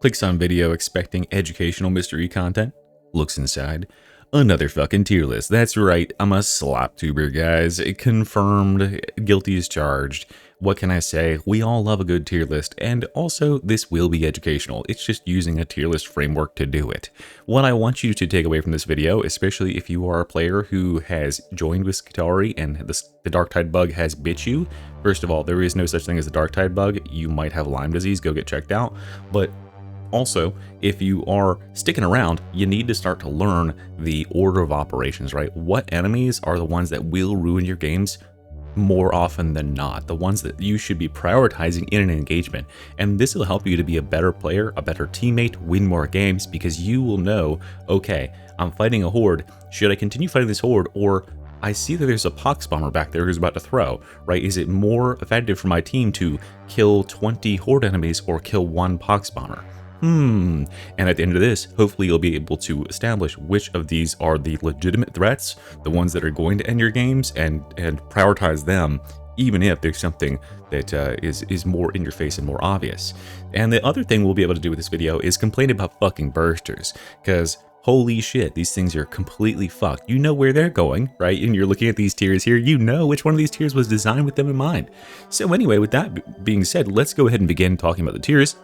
Clicks on video expecting educational mystery content. Looks inside. Another fucking tier list. That's right, I'm a slop tuber, guys. Confirmed, guilty as charged. What can I say? We all love a good tier list, and also this will be educational. It's just using a tier list framework to do it. What I want you to take away from this video, especially if you are a player who has joined with Skitarii and the Darktide bug has bit you. First of all, there is no such thing as the Darktide bug. You might have Lyme disease, go get checked out. But also, if you are sticking around, you need to start to learn the order of operations, right? What enemies are the ones that will ruin your games more often than not, the ones that you should be prioritizing in an engagement. And this will help you to be a better player, a better teammate, win more games, because you will know, okay, I'm fighting a horde. Should I continue fighting this horde, or I see that there's a pox bomber back there who's about to throw, right? Is it more effective for my team to kill 20 horde enemies or kill one pox bomber? And at the end of this, hopefully you'll be able to establish which of these are the legitimate threats, the ones that are going to end your games, and prioritize them, even if there's something that is more in your face and more obvious. And the other thing we'll be able to do with this video is complain about fucking bursters, because holy shit, these things are completely fucked. You know where they're going, right? And you're looking at these tiers here, you know which one of these tiers was designed with them in mind. So anyway, with that being said, let's go ahead and begin talking about the tiers.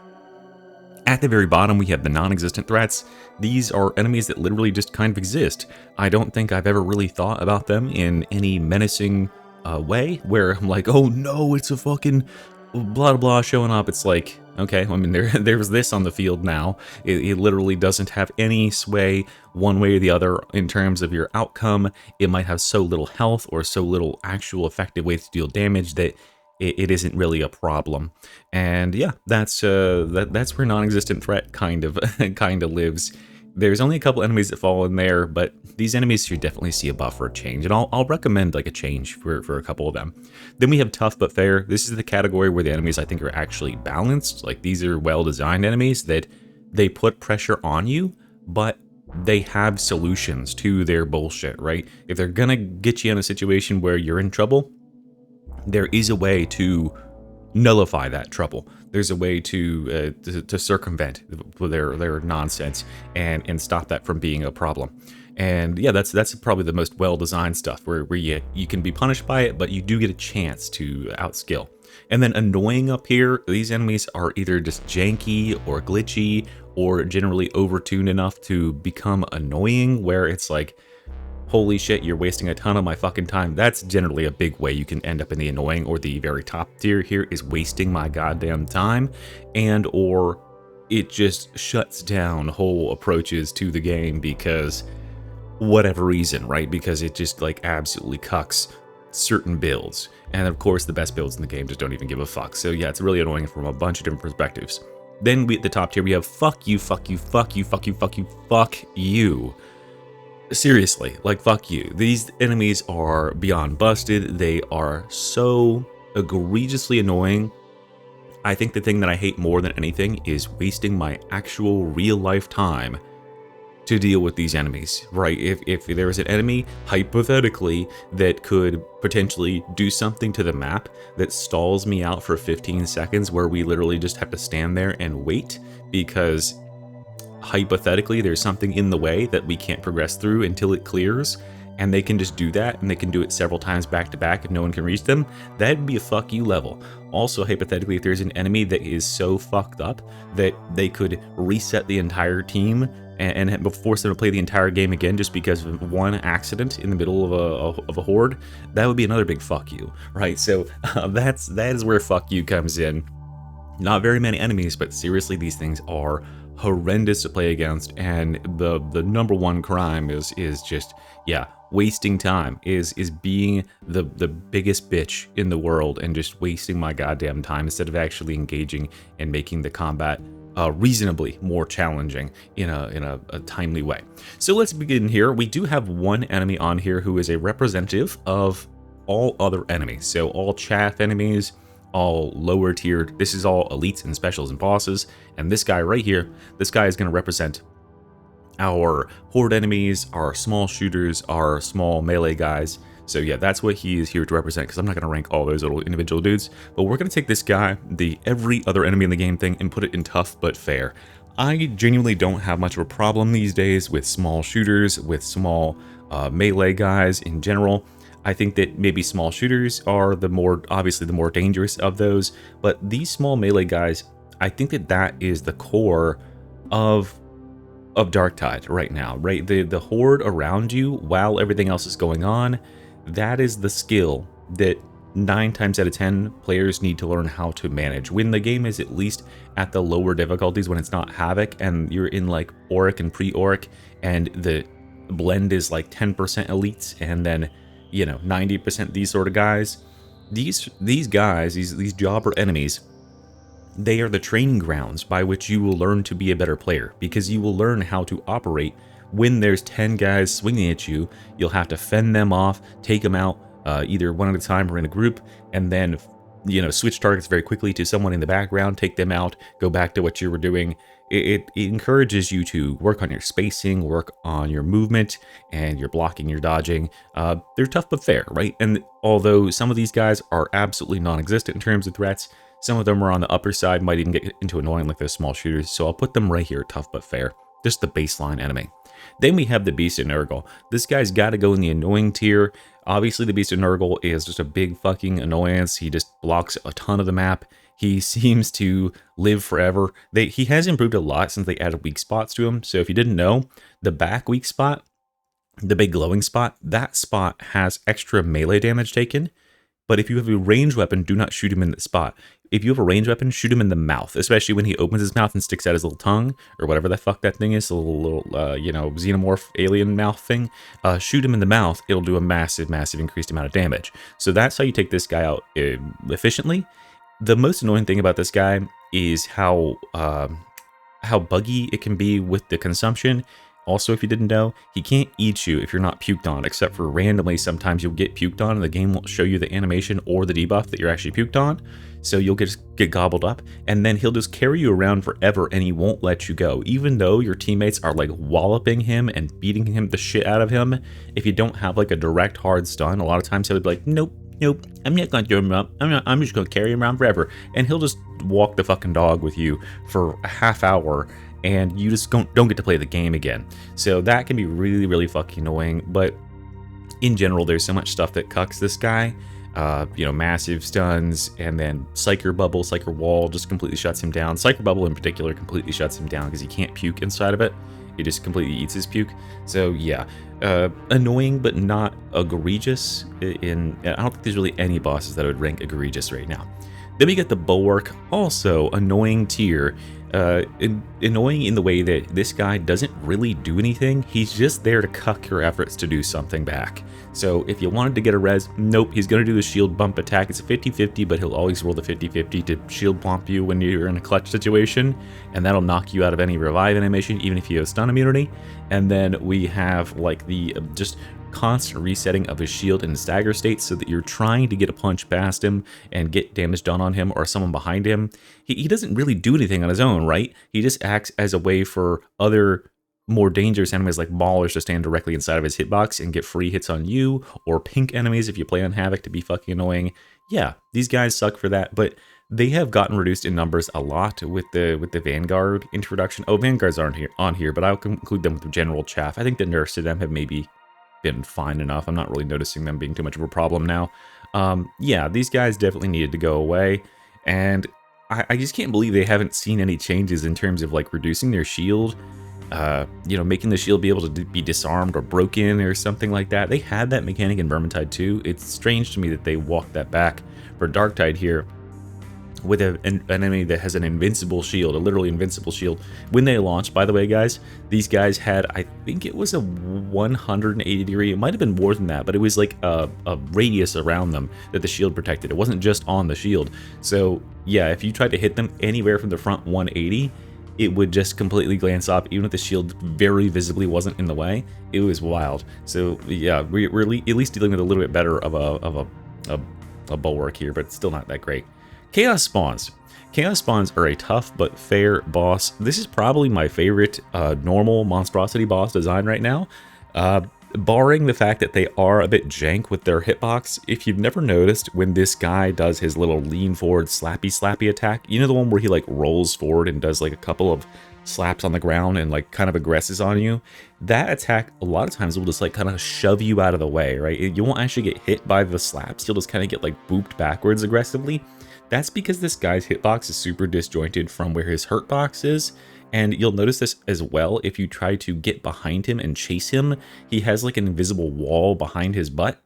At the very bottom, we have the non-existent threats. These are enemies that literally just kind of exist. I don't think I've ever really thought about them in any menacing way, where I'm like, oh no, it's a fucking blah blah showing up. It's like, okay, I mean, there's this on the field now. It literally doesn't have any sway one way or the other in terms of your outcome. It might have so little health or so little actual effective way to deal damage that it isn't really a problem. And yeah, that's where non-existent threat kind of lives. There's only a couple enemies that fall in there, but these enemies should definitely see a buff or a change, and I'll recommend like a change for a couple of them. Then we have tough but fair. This is the category where the enemies I think are actually balanced. Like, these are well-designed enemies that they put pressure on you, but they have solutions to their bullshit, right? If they're gonna get you in a situation where you're in trouble, there is a way to nullify that trouble. There's a way to circumvent their nonsense and stop that from being a problem. And yeah, that's probably the most well-designed stuff, where you can be punished by it, but you do get a chance to outskill. And then annoying up here, these enemies are either just janky or glitchy or generally overtuned enough to become annoying, where it's like, holy shit, you're wasting a ton of my fucking time. That's generally a big way you can end up in the annoying, or the very top tier here is wasting my goddamn time, and or it just shuts down whole approaches to the game because whatever reason, right? Because it just like absolutely cucks certain builds. And of course, the best builds in the game just don't even give a fuck. So yeah, it's really annoying from a bunch of different perspectives. Then at the top tier, we have fuck you, fuck you, fuck you, fuck you, fuck you, fuck you. Seriously, like, fuck you. These enemies are beyond busted. They are so egregiously annoying. I think the thing that I hate more than anything is wasting my actual real life time to deal with these enemies, right? If there was an enemy, hypothetically, that could potentially do something to the map that stalls me out for 15 seconds, where we literally just have to stand there and wait because hypothetically there's something in the way that we can't progress through until it clears, and they can just do that, and they can do it several times back to back and no one can reach them, that'd be a fuck you level. Also, hypothetically, if there's an enemy that is so fucked up that they could reset the entire team and force them to play the entire game again just because of one accident in the middle of a horde, that would be another big fuck you, right? So that is where fuck you comes in. Not very many enemies, but seriously, these things are horrendous to play against, and the number one crime is just, yeah, wasting time, is being the biggest bitch in the world and just wasting my goddamn time instead of actually engaging and making the combat reasonably more challenging in a timely way. So let's begin here. We do have one enemy on here who is a representative of all other enemies, so all chaff enemies, all lower tiered. This is all elites and specials and bosses. And this guy right here, this guy is going to represent our horde enemies, our small shooters, our small melee guys. So yeah, that's what he is here to represent, because I'm not going to rank all those little individual dudes. But we're going to take this guy, the every other enemy in the game thing, and put it in tough but fair. I genuinely don't have much of a problem these days with small shooters, with small melee guys in general. I think that maybe small shooters are obviously the more dangerous of those, but these small melee guys, I think that that is the core of Darktide right now, right? The horde around you while everything else is going on, that is the skill that 9 times out of 10 players need to learn how to manage. When the game is at least at the lower difficulties, when it's not Havoc and you're in like Auric and pre-Auric and the blend is like 10% elites and then, you know, 90% these sort of guys, these guys, these jobber enemies, they are the training grounds by which you will learn to be a better player, because you will learn how to operate when there's 10 guys swinging at you. You'll have to fend them off, take them out, either one at a time or in a group, and then, you know, switch targets very quickly to someone in the background, take them out, go back to what you were doing. It encourages you to work on your spacing, work on your movement, and your blocking, your dodging. They're tough but fair, right? And although some of these guys are absolutely non-existent in terms of threats, some of them are on the upper side, might even get into annoying like those small shooters, so I'll put them right here, tough but fair. Just the baseline enemy. Then we have the Beast of Nurgle. This guy's got to go in the annoying tier. Obviously, the Beast of Nurgle is just a big fucking annoyance. He just blocks a ton of the map. He seems to live forever. He has improved a lot since they added weak spots to him. So if you didn't know, the back weak spot, the big glowing spot, that spot has extra melee damage taken. But if you have a ranged weapon, do not shoot him in the spot. If you have a ranged weapon, shoot him in the mouth, especially when he opens his mouth and sticks out his little tongue, or whatever the fuck that thing is, the little you know, xenomorph alien mouth thing. Shoot him in the mouth, it'll do a massive increased amount of damage. So that's how you take this guy out efficiently. The most annoying thing about this guy is how buggy it can be with the consumption. Also, if you didn't know, he can't eat you if you're not puked on, except for randomly sometimes you'll get puked on and the game won't show you the animation or the debuff that you're actually puked on. So you'll get gobbled up, and then he'll just carry you around forever and he won't let you go. Even though your teammates are like walloping him and beating him the shit out of him, if you don't have like a direct hard stun, a lot of times he'll be like, nope, I'm not going to throw him up. I'm just going to carry him around forever. And he'll just walk the fucking dog with you for a half hour, and you just don't get to play the game again. So that can be really fucking annoying. But in general, there's so much stuff that cucks this guy. You know, massive stuns, and then Psyker Bubble, Psyker Wall just completely shuts him down. Psyker Bubble in particular completely shuts him down because he can't puke inside of it. It just completely eats his puke. So yeah, annoying but not egregious. I don't think there's really any bosses that would rank egregious right now. Then we get the Bulwark, also annoying tier. Annoying in the way that this guy doesn't really do anything. He's just there to cuck your efforts to do something back. So if you wanted to get a res, nope, he's going to do the shield bump attack. It's a 50-50, but he'll always roll the 50-50 to shield bump you when you're in a clutch situation, and that'll knock you out of any revive animation, even if you have stun immunity. And then we have like the just constant resetting of his shield in stagger state, so that you're trying to get a punch past him and get damage done on him or someone behind him. He doesn't really do anything on his own, right? He just acts as a way for other more dangerous enemies like Maulers to stand directly inside of his hitbox and get free hits on you, or pink enemies if you play on Havoc to be fucking annoying. Yeah, these guys suck for that, but they have gotten reduced in numbers a lot with the Vanguard introduction. Oh, Vanguards aren't on here, but I'll include them with the general chaff. I think the nerfs to them have maybe been fine enough. I'm not really noticing them being too much of a problem now. Yeah, these guys definitely needed to go away, and I just can't believe they haven't seen any changes in terms of like reducing their shield, you know, making the shield be able to be disarmed or broken or something like that. They had that mechanic in Vermintide too. It's strange to me that they walked that back for Darktide here with an enemy that has an invincible shield, a literally invincible shield. When they launched, by the way, guys, these guys had, I think it was a 180 degree, it might have been more than that, but it was like a radius around them that the shield protected. It wasn't just on the shield. So yeah, if you tried to hit them anywhere from the front 180, it would just completely glance off, even if the shield very visibly wasn't in the way. It was wild. So yeah, we're at least dealing with a little bit better of a bulwark here, but still not that great. Chaos Spawns. Chaos Spawns are a tough but fair boss. This is probably my favorite normal monstrosity boss design right now. Barring the fact that they are a bit jank with their hitbox, if you've never noticed when this guy does his little lean forward slappy attack, you know the one where he like rolls forward and does like a couple of slaps on the ground and like kind of aggresses on you? That attack a lot of times will just like kind of shove you out of the way, right? You won't actually get hit by the slaps, you'll just kind of get like booped backwards aggressively. That's because this guy's hitbox is super disjointed from where his hurt box is. And you'll notice this as well if you try to get behind him and chase him. He has like an invisible wall behind his butt,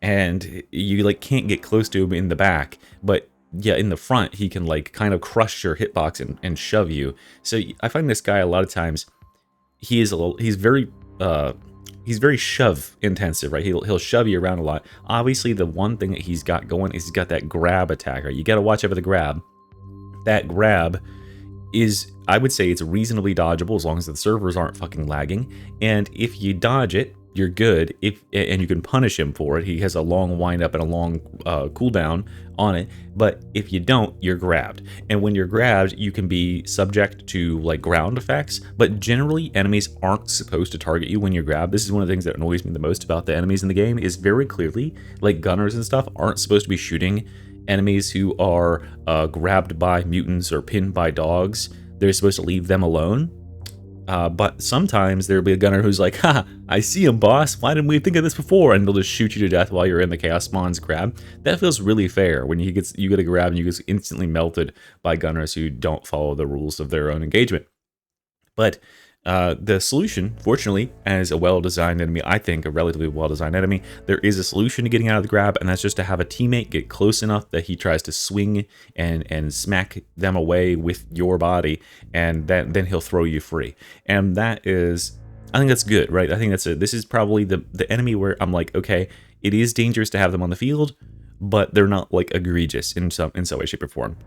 and you like can't get close to him in the back. But yeah, in the front, he can like kind of crush your hitbox and shove you. So I find this guy a lot of times, he's very shove intensive, right? He'll shove you around a lot. Obviously, the one thing that he's got going is he's got that grab attack, right? You got to watch out for the grab. That grab is, I would say, it's reasonably dodgeable as long as the servers aren't fucking lagging. And if you dodge it, you're good. And you can punish him for it. He has a long windup and a long cooldown on it. But if you don't, you're grabbed. And when you're grabbed, you can be subject to like ground effects. But generally, enemies aren't supposed to target you when you're grabbed. This is one of the things that annoys me the most about the enemies in the game. Is very clearly, like gunners and stuff aren't supposed to be shooting enemies who are grabbed by mutants or pinned by dogs. They're supposed to leave them alone. But sometimes there'll be a gunner who's like, ha, I see him, boss. Why didn't we think of this before? And they'll just shoot you to death while you're in the Chaos Spawn's grab. That feels really fair when you get a grab and you get instantly melted by gunners who don't follow the rules of their own engagement. But the solution, fortunately, as a well-designed enemy, I think a relatively well-designed enemy, there is a solution to getting out of the grab, and that's just to have a teammate get close enough that he tries to swing and smack them away with your body, and then he'll throw you free. And that is, I think that's good, right? I think this is probably the enemy where I'm like, okay, it is dangerous to have them on the field, but they're not like egregious in some way, shape, or form.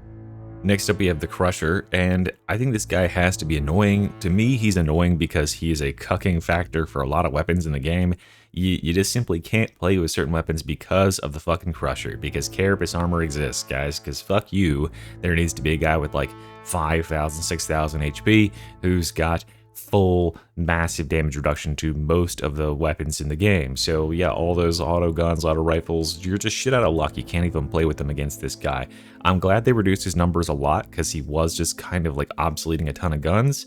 Next up, we have the Crusher, and I think this guy has to be annoying. To me, he's annoying because he is a cucking factor for a lot of weapons in the game. You just simply can't play with certain weapons because of the fucking Crusher, because Carapace armor exists, guys, because fuck you. There needs to be a guy with like 5,000, 6,000 HP who's got full massive damage reduction to most of the weapons in the game. So yeah, all those auto guns, auto rifles, you're just shit out of luck. You can't even play with them against this guy. I'm glad they reduced his numbers a lot because he was just kind of like obsoleting a ton of guns.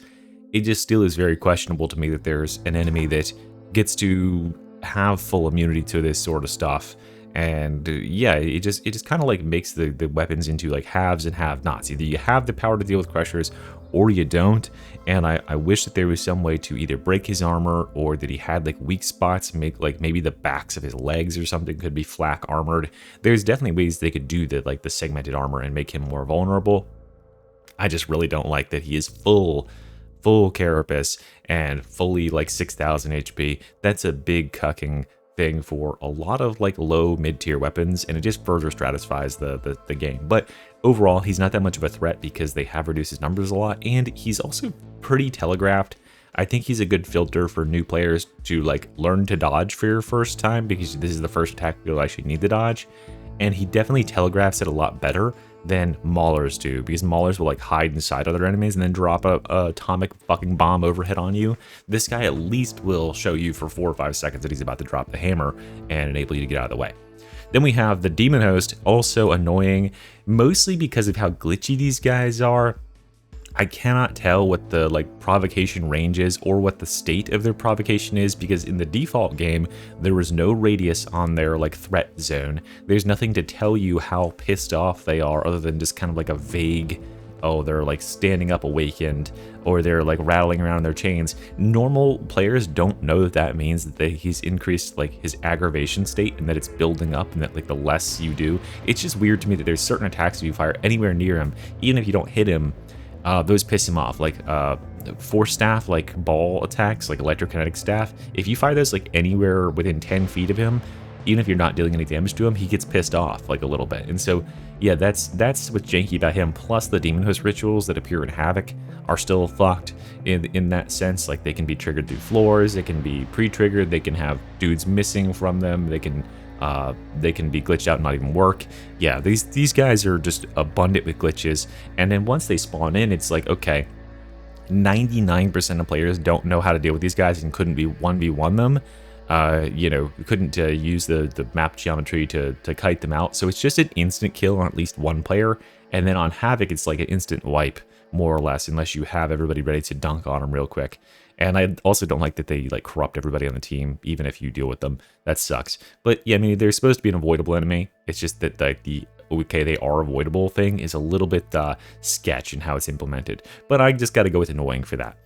It just still is very questionable to me that there's an enemy that gets to have full immunity to this sort of stuff. And yeah, it just kind of like makes the weapons into like haves and have-nots. Either you have the power to deal with Crushers or you don't. And I wish that there was some way to either break his armor or that he had like weak spots, make like maybe the backs of his legs or something could be flak armored. There's definitely ways they could do the segmented armor and make him more vulnerable. I just really don't like that he is full carapace and fully like 6,000 HP. That's a big cucking thing for a lot of like low mid-tier weapons, and it just further stratifies the game. But overall, he's not that much of a threat because they have reduced his numbers a lot, and he's also pretty telegraphed. I think he's a good filter for new players to like learn to dodge for your first time, because this is the first attack you'll actually need to dodge. And he definitely telegraphs it a lot better than Maulers do, because Maulers will like hide inside other enemies and then drop a atomic fucking bomb overhead on you. This guy at least will show you for 4 or 5 seconds that he's about to drop the hammer and enable you to get out of the way. Then we have the Demon Host, also annoying, mostly because of how glitchy these guys are. I cannot tell what the like provocation range is or what the state of their provocation is, because in the default game there was no radius on their like threat zone. There's nothing to tell you how pissed off they are other than just kind of like a vague, oh, they're like standing up awakened, or they're like rattling around in their chains. Normal players don't know that that means that he's increased like his aggravation state and that it's building up, and that like the less you do, it's just weird to me that there's certain attacks if you fire anywhere near him, even if you don't hit him, those piss him off. Like force staff, like ball attacks, like electrokinetic staff, if you fire those like anywhere within 10 feet of him, even if you're not dealing any damage to him, he gets pissed off like a little bit. And so yeah, that's what's janky about him. Plus the Demon Host rituals that appear in Havoc are still fucked in that sense. Like they can be triggered through floors, they can be pre-triggered, they can have dudes missing from them, they can be glitched out and not even work. Yeah, these guys are just abundant with glitches. And then once they spawn in, it's like, okay, 99% of players don't know how to deal with these guys and couldn't be 1v1 them. You know, you couldn't use the map geometry to kite them out. So it's just an instant kill on at least one player. And then on Havoc, it's like an instant wipe, more or less, unless you have everybody ready to dunk on them real quick. And I also don't like that they like corrupt everybody on the team, even if you deal with them. That sucks. But yeah, I mean, they're supposed to be an avoidable enemy. It's just that like the okay, they are avoidable thing is a little bit sketch in how it's implemented. But I just got to go with annoying for that.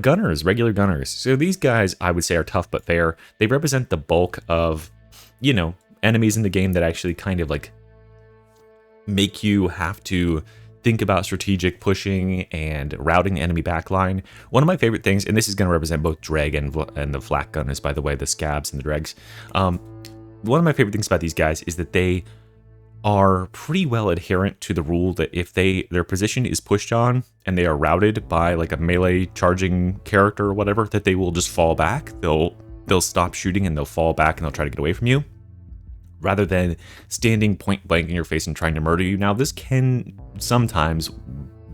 Gunners, regular gunners. So these guys, I would say, are tough but fair. They represent the bulk of, you know, enemies in the game that actually kind of like make you have to think about strategic pushing and routing the enemy backline. One of my favorite things, and this is going to represent both Dreg and the Flak Gunners, by the way, the Scabs and the Dregs. One of my favorite things about these guys is that they are pretty well adherent to the rule that if their position is pushed on and they are routed by like a melee charging character or whatever, that they will just fall back. They'll stop shooting and they'll fall back and they'll try to get away from you, rather than standing point blank in your face and trying to murder you. Now, this can sometimes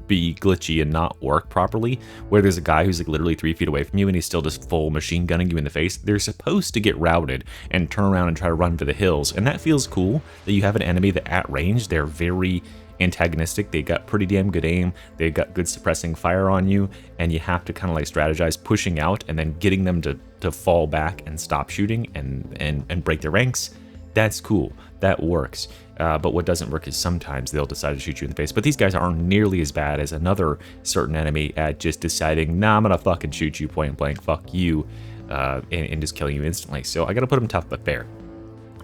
be glitchy and not work properly, where there's a guy who's like literally 3 feet away from you and he's still just full machine gunning you in the face. They're supposed to get routed and turn around and try to run for the hills, and that feels cool that you have an enemy that at range, they're very antagonistic. They got pretty damn good aim, they've got good suppressing fire on you, and you have to kind of like strategize pushing out and then getting them to fall back and stop shooting and break their ranks. That's cool. That works. But what doesn't work is sometimes they'll decide to shoot you in the face. But these guys aren't nearly as bad as another certain enemy at just deciding, nah, I'm gonna fucking shoot you point blank, fuck you, and just killing you instantly. So I gotta put them tough but fair.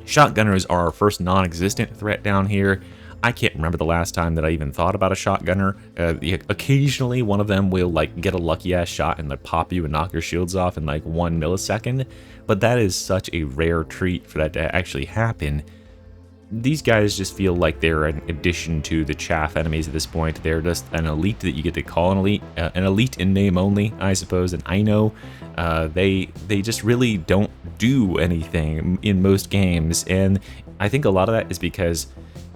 Shotgunners are our first non-existent threat down here. I can't remember the last time that I even thought about a shotgunner. Occasionally one of them will like get a lucky ass shot and like pop you and knock your shields off in like 1 millisecond, but that is such a rare treat for that to actually happen. These guys just feel like they're an addition to the chaff enemies at this point. They're just an elite that you get to call an elite in name only, I suppose. And I know they just really don't do anything in most games, and I think a lot of that is because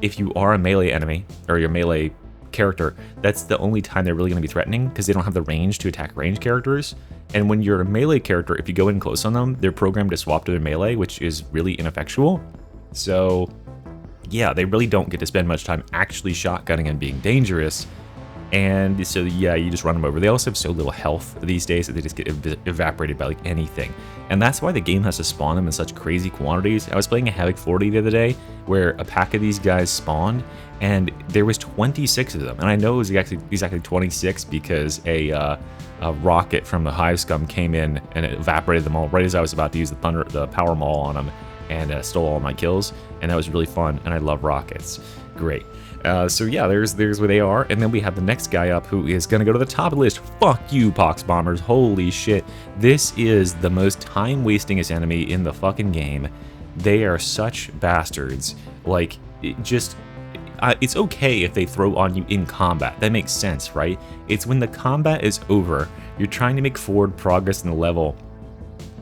if you are a melee enemy or your melee character, that's the only time they're really going to be threatening, because they don't have the range to attack range characters. And when you're a melee character, if you go in close on them, they're programmed to swap to their melee, which is really ineffectual. So yeah, they really don't get to spend much time actually shotgunning and being dangerous. And so yeah, you just run them over. They also have so little health these days that they just get evaporated by like anything. And that's why the game has to spawn them in such crazy quantities. I was playing a Havoc 40 the other day where a pack of these guys spawned and there was 26 of them. And I know it was exactly 26 because a rocket from the Hive Scum came in and it evaporated them all right as I was about to use the power maul on them, and stole all my kills, and that was really fun, and I love rockets. Great. So yeah, there's where they are, and then we have the next guy up who is gonna go to the top of the list. Fuck you, Pox Bombers. Holy shit. This is the most time-wastingest enemy in the fucking game. They are such bastards. Like, it's okay if they throw on you in combat. That makes sense, right? It's when the combat is over, you're trying to make forward progress in the level,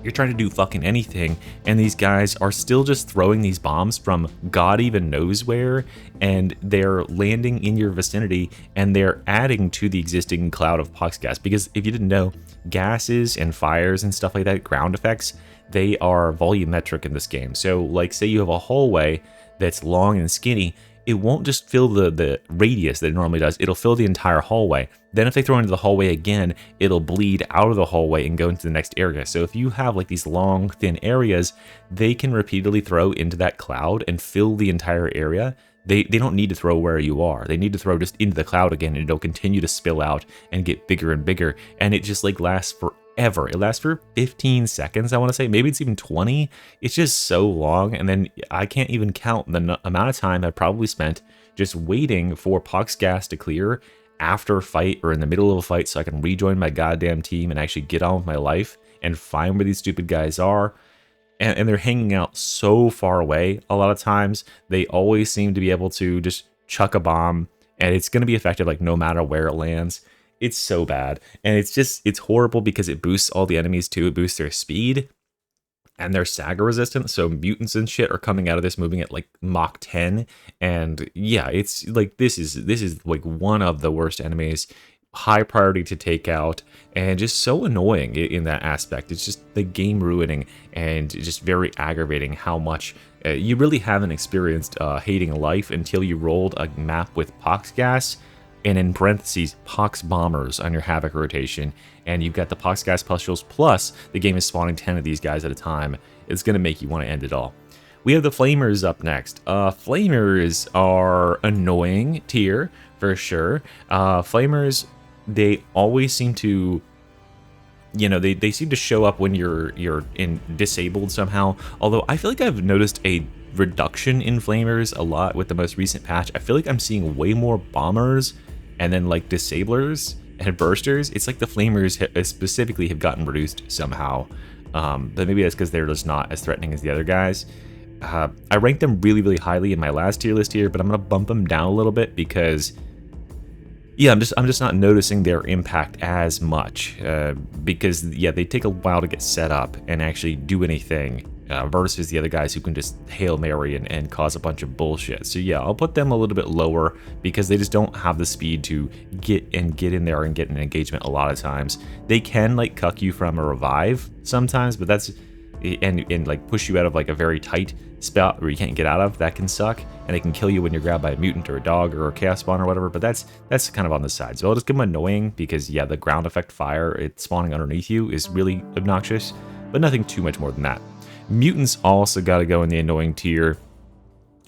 you're trying to do fucking anything, and these guys are still just throwing these bombs from God even knows where, and they're landing in your vicinity, and they're adding to the existing cloud of pox gas. Because if you didn't know, gases and fires and stuff like that, ground effects, they are volumetric in this game. So like, say you have a hallway that's long and skinny, it won't just fill the radius that it normally does, it'll fill the entire hallway. Then if they throw into the hallway again, it'll bleed out of the hallway and go into the next area. So if you have like these long, thin areas, they can repeatedly throw into that cloud and fill the entire area. They don't need to throw where you are. They need to throw just into the cloud again, and it'll continue to spill out and get bigger and bigger. And it just like lasts forever. It lasts for 15 seconds, I want to say. Maybe it's even 20. It's just so long. And then I can't even count the amount of time I probably spent just waiting for pox gas to clear after a fight or in the middle of a fight so I can rejoin my goddamn team and actually get on with my life and find where these stupid guys are. And they're hanging out so far away a lot of times. They always seem to be able to just chuck a bomb and it's going to be effective like no matter where it lands. It's so bad. And it's horrible because it boosts all the enemies too. It boosts their speed and they're Saga resistant. So mutants and shit are coming out of this moving at like Mach 10. And yeah, it's like, this is like one of the worst enemies high priority to take out, and just so annoying in that aspect. It's just the game ruining, and just very aggravating how much you really haven't experienced hating life until you rolled a map with pox gas, and in parentheses, pox bombers on your havoc rotation, and you've got the pox gas pustules, plus the game is spawning 10 of these guys at a time. It's going to make you want to end it all. We have the flamers up next. Flamers are annoying tier for sure. Flamers, they always seem to, you know, they seem to show up when you're in disabled somehow. Although I feel like I've noticed a reduction in flamers a lot with the most recent patch. I feel like I'm seeing way more bombers and then like disablers and bursters. It's like the flamers specifically have gotten reduced somehow. But maybe that's because they're just not as threatening as the other guys. I ranked them really, really highly in my last tier list here, but I'm gonna bump them down a little bit because, yeah, I'm just not noticing their impact as much. Because yeah, they take a while to get set up and actually do anything. Versus the other guys who can just Hail Mary and cause a bunch of bullshit. So yeah, I'll put them a little bit lower because they just don't have the speed to get in there and get an engagement a lot of times. They can like cuck you from a revive sometimes, but that's and like push you out of like a very tight spot where you can't get out of. That can suck, and it can kill you when you're grabbed by a mutant or a dog or a chaos spawn or whatever, but that's kind of on the side. So I'll just give them annoying because yeah, the ground effect fire, it's spawning underneath you, is really obnoxious, but nothing too much more than that. Mutants also got to go in the annoying tier.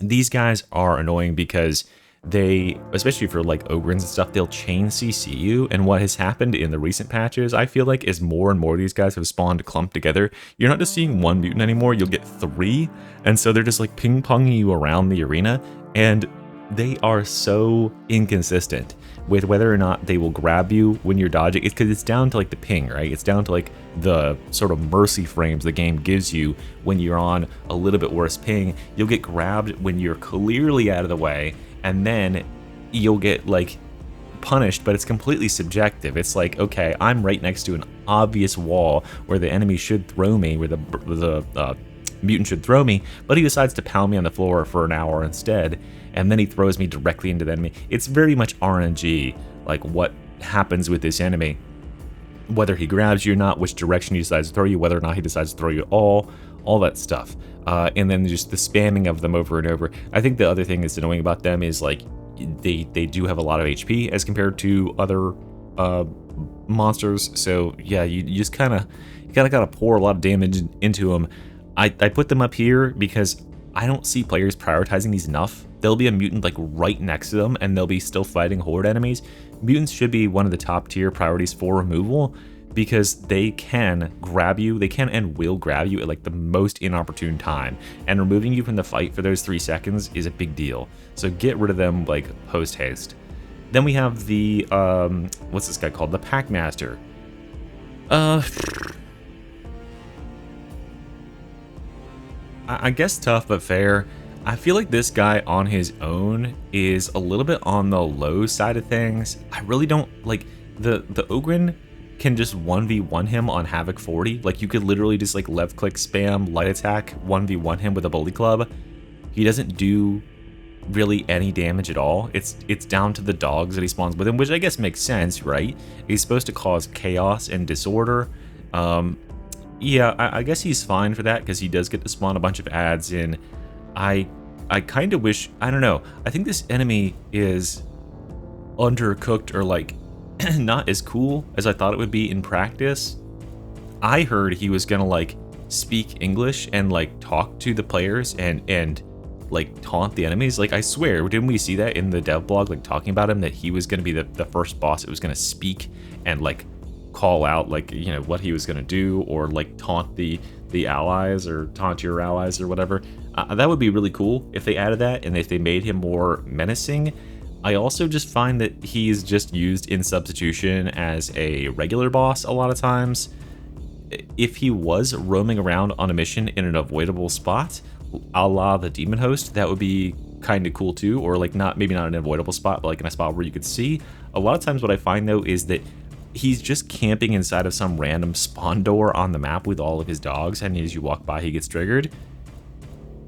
These guys are annoying because they, especially for like Ogrins and stuff, they'll chain CC you, and what has happened in the recent patches, I feel like, is more and more of these guys have spawned clumped together. You're not just seeing one mutant anymore, you'll get 3, and so they're just like ping-ponging you around the arena, and they are so inconsistent with whether or not they will grab you when you're dodging. It's because it's down to like the ping, right? It's down to like the sort of mercy frames the game gives you when you're on a little bit worse ping. You'll get grabbed when you're clearly out of the way, and then you'll get like punished, but it's completely subjective. It's like, okay, I'm right next to an obvious wall where the enemy should throw me, where the mutant should throw me, but he decides to pound me on the floor for an hour instead, and then he throws me directly into the enemy. It's very much RNG, like what happens with this enemy, whether he grabs you or not, which direction he decides to throw you, whether or not he decides to throw you all that stuff. And then just the spamming of them over and over. I think the other thing that's annoying about them is like they do have a lot of HP as compared to other monsters. So yeah, you just kind of gotta pour a lot of damage into them. I put them up here because I don't see players prioritizing these enough. There'll be a mutant like right next to them, and they'll be still fighting horde enemies. Mutants should be one of the top tier priorities for removal because they can grab you, they can and will grab you at like the most inopportune time, and removing you from the fight for those 3 seconds is a big deal. So get rid of them like post haste. Then we have the what's this guy called? The Packmaster. I guess tough but fair. I feel like this guy on his own is a little bit on the low side of things. I really don't like the Ogren can just 1v1 him on Havoc 40. Like you could literally just like left click spam light attack 1v1 him with a bully club. He doesn't do really any damage at all. It's down to the dogs that he spawns with him, which I guess makes sense, right? He's supposed to cause chaos and disorder. Yeah, I guess he's fine for that because he does get to spawn a bunch of ads in. I kind of wish, I don't know, I think this enemy is undercooked or like not as cool as I thought it would be in practice. I heard he was gonna like speak English and like talk to the players and like taunt the enemies. Like I swear, didn't we see that in the dev blog, like talking about him, that he was gonna be the first boss that was gonna speak and like call out like, you know, what he was gonna do, or like taunt the allies or taunt your allies or whatever. That would be really cool if they added that and if they made him more menacing. I also just find that he's just used in substitution as a regular boss a lot of times. If he was roaming around on a mission in an avoidable spot, a la the Demon Host, that would be kind of cool too, or like maybe not an avoidable spot, but like in a spot where you could see. A lot of times what I find though is that he's just camping inside of some random spawn door on the map with all of his dogs, and as you walk by he gets triggered.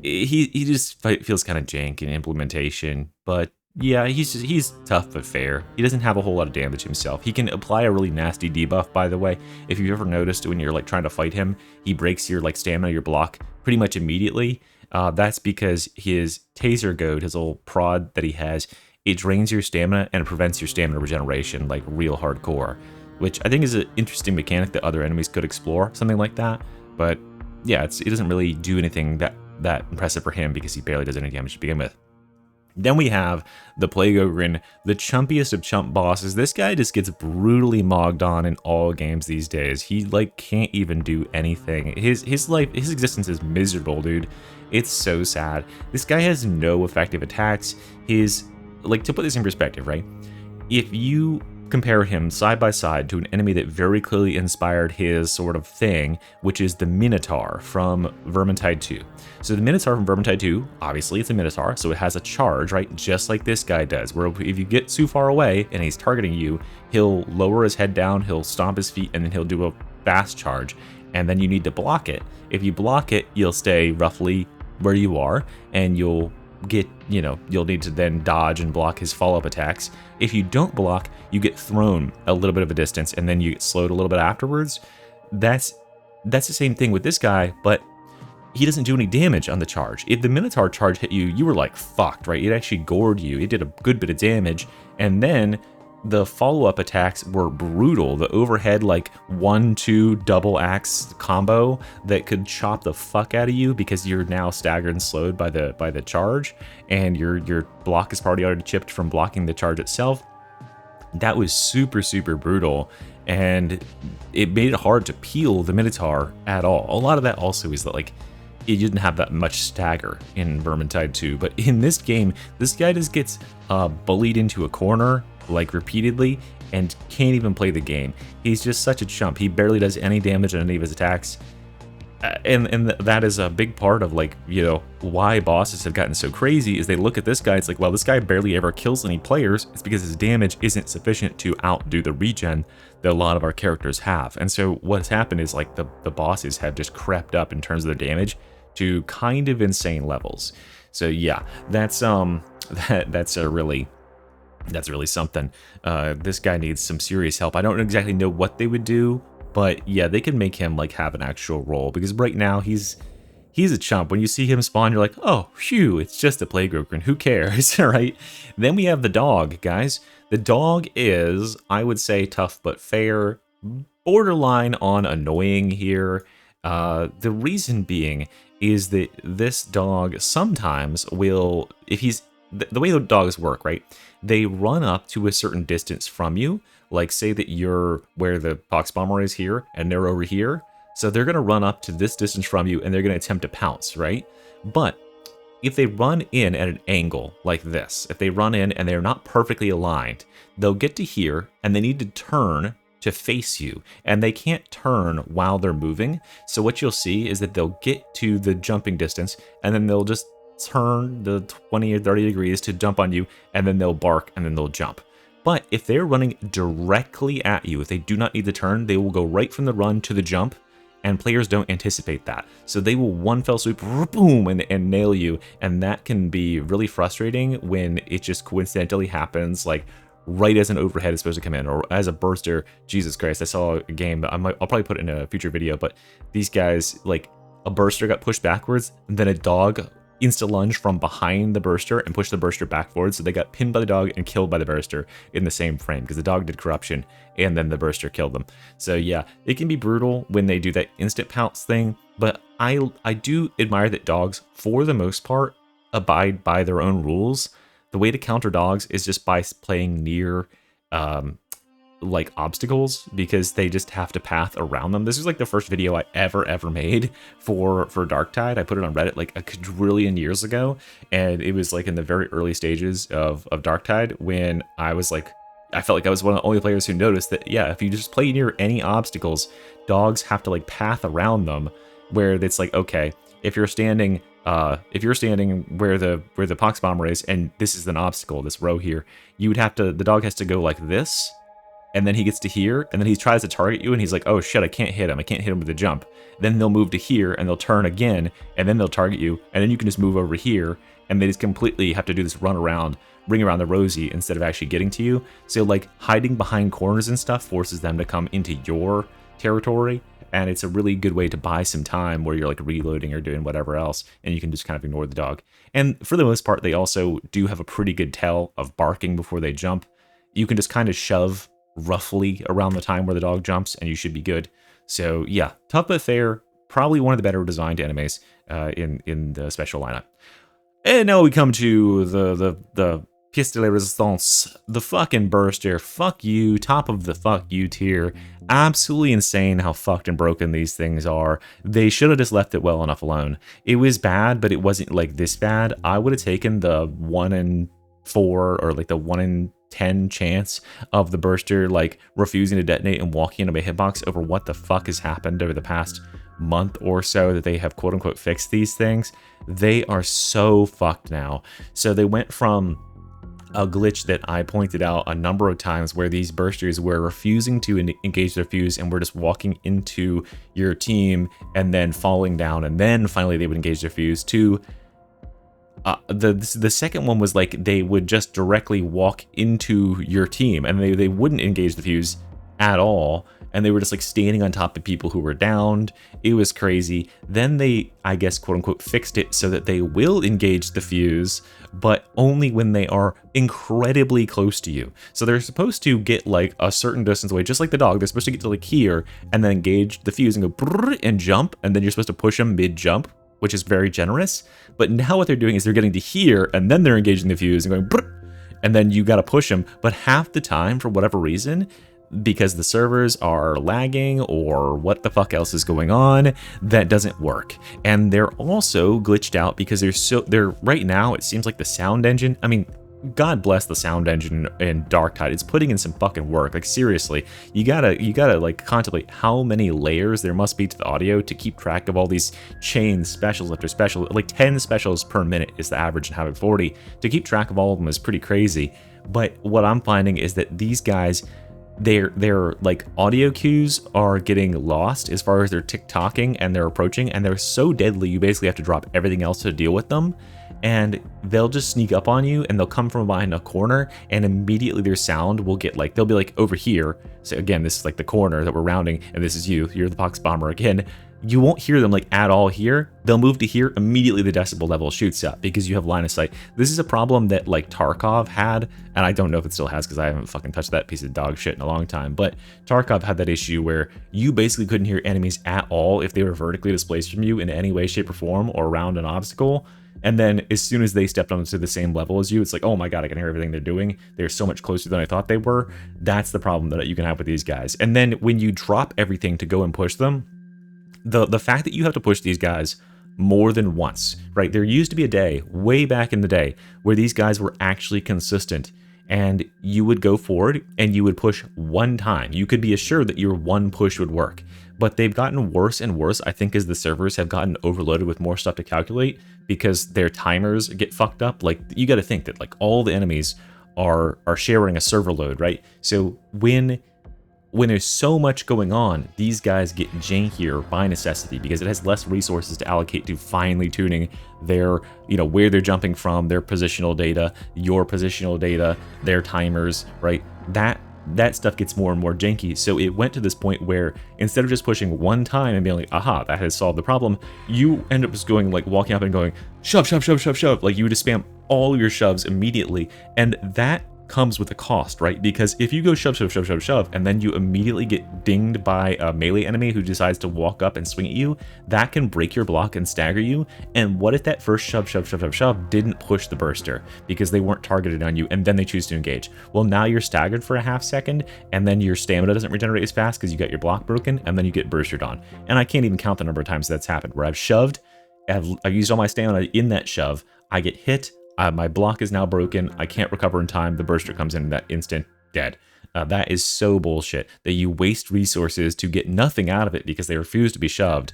He just feels kind of jank in implementation, but Yeah, he's tough but fair. He doesn't have a whole lot of damage himself. He can apply a really nasty debuff, by the way. If you've ever noticed when you're like trying to fight him, he breaks your like stamina, your block pretty much immediately. That's because his taser goad, his little prod that he has, it drains your stamina and it prevents your stamina regeneration, like real hardcore. Which I think is an interesting mechanic that other enemies could explore, something like that. But yeah, it doesn't really do anything that impressive for him because he barely does any damage to begin with. Then we have the Plague Ogre, the chumpiest of chump bosses. This guy just gets brutally mogged on in all games these days. He like can't even do anything. His life, his existence is miserable, dude. It's so sad. This guy has no effective attacks. Like, to put this in perspective, right? If you compare him side by side to an enemy that very clearly inspired his sort of thing, which is the Minotaur from Vermintide 2. So the Minotaur from Vermintide 2, obviously it's a Minotaur, so it has a charge, right? Just like this guy does, where if you get too far away and he's targeting you, he'll lower his head down, he'll stomp his feet, and then he'll do a fast charge, and then you need to block it. If you block it, you'll stay roughly where you are, and you'll need to then dodge and block his follow-up attacks. If you don't block, you get thrown a little bit of a distance and then you get slowed a little bit afterwards. That's the same thing with this guy, but he doesn't do any damage on the charge. If the Minotaur charge hit you, you were like fucked, right? It actually gored you. It did a good bit of damage, and then the follow-up attacks were brutal. The overhead, like 1-2 double axe combo that could chop the fuck out of you because you're now staggered and slowed by the charge, and your block is already chipped from blocking the charge itself. That was super, super brutal, and it made it hard to peel the Minotaur at all. A lot of that also is that, like, it didn't have that much stagger in Vermintide 2, but in this game, this guy just gets bullied into a corner, like, repeatedly, and can't even play the game. He's just such a chump. He barely does any damage on any of his attacks. And that is a big part of, like, why bosses have gotten so crazy, is they look at this guy, it's like, well, this guy barely ever kills any players. It's because his damage isn't sufficient to outdo the regen that a lot of our characters have. And so what's happened is, like, the bosses have just crept up in terms of their damage to kind of insane levels. So yeah, that's really something. This guy needs some serious help. I don't exactly know what they would do, but yeah, they could make him like have an actual role, because right now he's a chump. When you see him spawn, you're like, oh, phew, it's just a Plague Ogre, who cares, right? Then we have the dog, guys. The dog is, I would say, tough but fair, borderline on annoying here. The reason being is that this dog sometimes will, if he's, the way the dogs work, right? They run up to a certain distance from you. Like, say that you're where the pox bomber is here and they're over here. So they're going to run up to this distance from you and they're going to attempt to pounce, right? But if they run in at an angle like this, if they run in and they're not perfectly aligned, they'll get to here and they need to turn to face you, and they can't turn while they're moving. So what you'll see is that they'll get to the jumping distance and then they'll just turn the 20 or 30 degrees to jump on you, and then they'll bark and then they'll jump. But if they're running directly at you, if they do not need the turn, they will go right from the run to the jump, and players don't anticipate that. So they will one fell swoop, boom, and nail you, and that can be really frustrating when it just coincidentally happens, like right as an overhead is supposed to come in, or as a burster. Jesus Christ, I saw a game, I'll probably put it in a future video, but these guys, like, a burster got pushed backwards, and then a dog insta-lunge from behind the burster and push the burster back forward, so they got pinned by the dog and killed by the burster in the same frame, because the dog did corruption and then the burster killed them. So yeah, it can be brutal when they do that instant pounce thing, but I do admire that dogs, for the most part, abide by their own rules. The way to counter dogs is just by playing near like obstacles, because they just have to path around them. This is like the first video I ever made for Darktide. I put it on Reddit like a quadrillion years ago, and it was like in the very early stages of Darktide, when I felt like I was one of the only players who noticed that, yeah, if you just play near any obstacles, dogs have to like path around them, where it's like, okay, if you're standing where the pox bomber is, and this is an obstacle, this row here, you would have to, the dog has to go like this, and then he gets to here, and then he tries to target you, and he's like, oh shit, I can't hit him with a jump. Then they'll move to here, and they'll turn again, and then they'll target you, and then you can just move over here, and they just completely have to do this run around, ring around the rosy instead of actually getting to you. So like hiding behind corners and stuff forces them to come into your territory, and it's a really good way to buy some time where you're like reloading or doing whatever else, and you can just kind of ignore the dog. And for the most part, they also do have a pretty good tell of barking before they jump. You can just kind of shove roughly around the time where the dog jumps, and you should be good. So yeah, tough but fair, probably one of the better designed enemies in the special lineup. And now we come to the pièce de la résistance, the fucking burster. Fuck you, top of the fuck you tier. Absolutely insane how fucked and broken these things are. They should have just left it well enough alone. It was bad, but it wasn't like this bad. I would have taken the 1 in 4 or like the 1 in 10 chance of the burster like refusing to detonate and walking into my hitbox over what the fuck has happened over the past month or so that they have quote unquote fixed these things. They are so fucked now. So they went from a glitch that I pointed out a number of times where these bursters were refusing to engage their fuse and were just walking into your team and then falling down, and then finally they would engage their fuse, to the second one was like they would just directly walk into your team and they wouldn't engage the fuse at all, and they were just like standing on top of people who were downed. It was crazy. Then they, I guess, quote unquote, fixed it so that they will engage the fuse, but only when they are incredibly close to you. So they're supposed to get like a certain distance away, just like the dog. They're supposed to get to like here and then engage the fuse and go brrr and jump, and then you're supposed to push them mid-jump, which is very generous. But now what they're doing is they're getting to here and then they're engaging the fuse and going brrr, and then you got to push them. But half the time, for whatever reason, because the servers are lagging or what the fuck else is going on, that doesn't work. And they're also glitched out because they're right now, it seems like the sound engine, I mean, God bless the sound engine in Darktide. It's putting in some fucking work. Like seriously, you gotta like contemplate how many layers there must be to the audio to keep track of all these chain specials after special. Like 10 specials per minute is the average in Habit 40. To keep track of all of them is pretty crazy. But what I'm finding is that these guys, their like audio cues are getting lost as far as their tick-tocking and they're approaching, and they're so deadly you basically have to drop everything else to deal with them, and they'll just sneak up on you and they'll come from behind a corner, and immediately their sound will get like, they'll be like over here. So again, this is like the corner that we're rounding, and this is you're the pox bomber again. You won't hear them like at all here. They'll move to here, immediately the decibel level shoots up because you have line of sight. This is a problem that like Tarkov had, and I don't know if it still has because I haven't fucking touched that piece of dog shit in a long time, but Tarkov had that issue where you basically couldn't hear enemies at all if they were vertically displaced from you in any way, shape, or form or around an obstacle. And then as soon as they stepped onto the same level as you, it's like, oh my god, I can hear everything they're doing. They're so much closer than I thought they were. That's the problem that you can have with these guys. And then when you drop everything to go and push them, the fact that you have to push these guys more than once, right? There used to be a day, way back in the day, where these guys were actually consistent, and you would go forward and you would push one time. You could be assured that your one push would work. But they've gotten worse and worse, I think, as the servers have gotten overloaded with more stuff to calculate because their timers get fucked up. Like, you got to think that like all the enemies are sharing a server load, right? So when there's so much going on, these guys get jankier by necessity because it has less resources to allocate to finely tuning their, where they're jumping from, their positional data, your positional data, their timers, right? That stuff gets more and more janky. So it went to this point where instead of just pushing one time and being like, aha, that has solved the problem, you end up just going like walking up and going, shove, shove, shove, shove, shove. Like you would just spam all your shoves immediately. And that comes with a cost, right? Because if you go shove, shove, shove, shove, shove, and then you immediately get dinged by a melee enemy who decides to walk up and swing at you, that can break your block and stagger you. And what if that first shove, shove, shove, shove, shove didn't push the burster because they weren't targeted on you, and then they choose to engage? Well, now you're staggered for a half second, and then your stamina doesn't regenerate as fast because you got your block broken, and then you get bursted on. And I can't even count the number of times that's happened where I've shoved, I've used all my stamina in that shove, I get hit, my block is now broken, I can't recover in time, the burster comes in that instant, dead. That is so bullshit that you waste resources to get nothing out of it because they refuse to be shoved.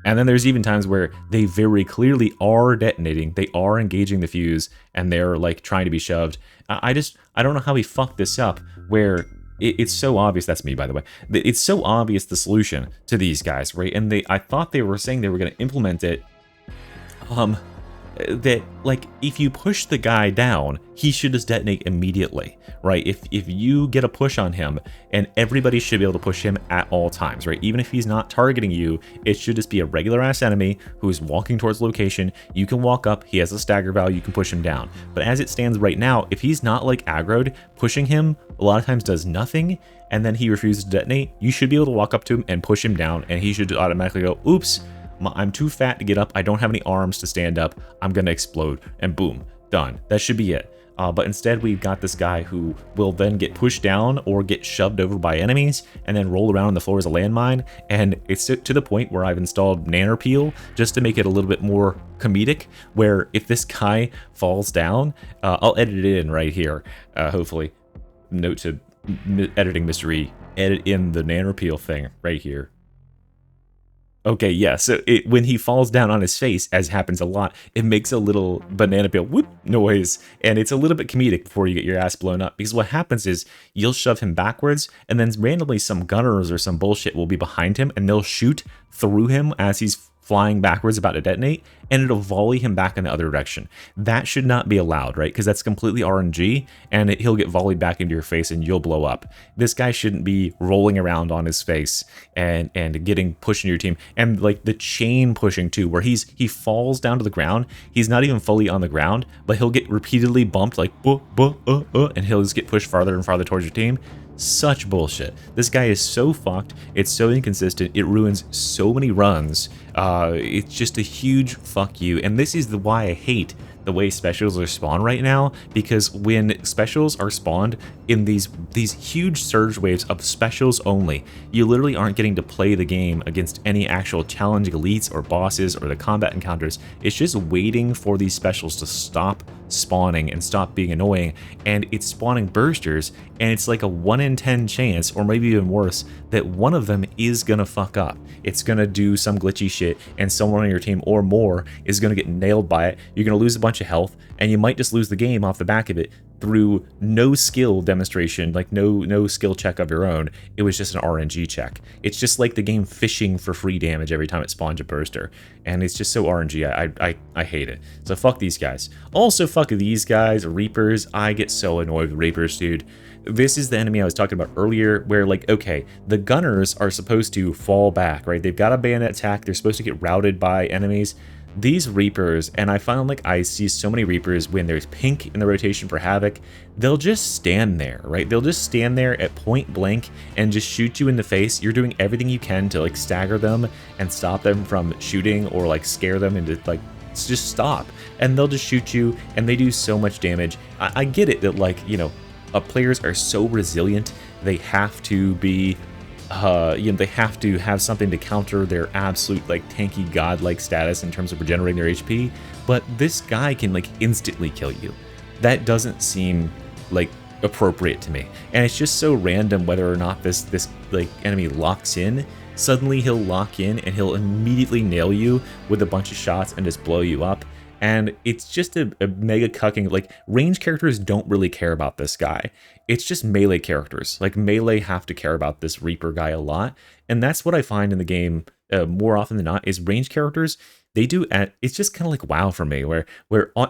And then there's even times where they very clearly are detonating, they are engaging the fuse, and they're like trying to be shoved. I don't know how we fucked this up, where it's so obvious. That's me, by the way. It's so obvious the solution to these guys, right? And I thought they were saying they were going to implement it. That like if you push the guy down, he should just detonate immediately, right? If you get a push on him, and everybody should be able to push him at all times, right? Even if he's not targeting you, it should just be a regular ass enemy who's walking towards location. You can walk up, he has a stagger value, you can push him down. But as it stands right now, if he's not like aggroed, pushing him a lot of times does nothing, and then he refuses to detonate, you should be able to walk up to him and push him down, and he should automatically go, oops, I'm too fat to get up, I don't have any arms to stand up, I'm gonna explode, and boom, done. That should be it. But instead we've got this guy who will then get pushed down or get shoved over by enemies and then roll around on the floor as a landmine, and it's to the point where I've installed Nanner Peel just to make it a little bit more comedic, where if this guy falls down, I'll edit it in right here, hopefully. Note to editing mystery, edit in the Nanner Peel thing right here. Okay, yeah, so when he falls down on his face, as happens a lot, it makes a little banana peel whoop noise, and it's a little bit comedic before you get your ass blown up, because what happens is you'll shove him backwards, and then randomly some gunners or some bullshit will be behind him, and they'll shoot through him as he's flying backwards about to detonate, and it'll volley him back in the other direction. That should not be allowed, right? Because that's completely RNG, and he'll get volleyed back into your face and you'll blow up. This guy shouldn't be rolling around on his face and getting pushed into your team. And like the chain pushing too, where he falls down to the ground. He's not even fully on the ground, but he'll get repeatedly bumped like, and he'll just get pushed farther and farther towards your team. Such bullshit. This guy is so fucked. It's so inconsistent. It ruins so many runs. It's just a huge fuck you. And this is why I hate the way specials are spawned right now, because when specials are spawned in these huge surge waves of specials only, you literally aren't getting to play the game against any actual challenging elites or bosses or the combat encounters. It's just waiting for these specials to stop spawning and stop being annoying, and it's spawning bursters, and it's like a 1 in 10 chance, or maybe even worse, that one of them is gonna fuck up. It's gonna do some glitchy shit, and someone on your team or more is gonna get nailed by it. You're gonna lose a bunch of health, and you might just lose the game off the back of it through no skill demonstration, like no skill check of your own. It was just an RNG check. It's just like the game fishing for free damage every time it spawns a burster, and it's just so RNG. I hate it. So fuck these guys. Also fuck these guys, Reapers. I get so annoyed with Reapers, dude. This is the enemy I was talking about earlier, where like, okay, the gunners are supposed to fall back, right? They've got a bayonet attack. They're supposed to get routed by enemies. These Reapers, and I found like I see so many Reapers when there's pink in the rotation for Havoc, they'll just stand there, right? They'll just stand there at point blank and just shoot you in the face. You're doing everything you can to like stagger them and stop them from shooting, or like scare them into like, just stop. And they'll just shoot you, and they do so much damage. I get it that like, you know, players are so resilient, they have to be you know, they have to have something to counter their absolute like tanky godlike status in terms of regenerating their HP, but this guy can like instantly kill you. That doesn't seem like appropriate to me, and it's just so random whether or not this like enemy locks in. Suddenly he'll lock in and he'll immediately nail you with a bunch of shots and just blow you up. And it's just a mega cucking. Like, range characters don't really care about this guy. It's just melee characters. Like, melee have to care about this Reaper guy a lot. And that's what I find in the game more often than not, is range characters, they do it's just kind of like WoW for me, where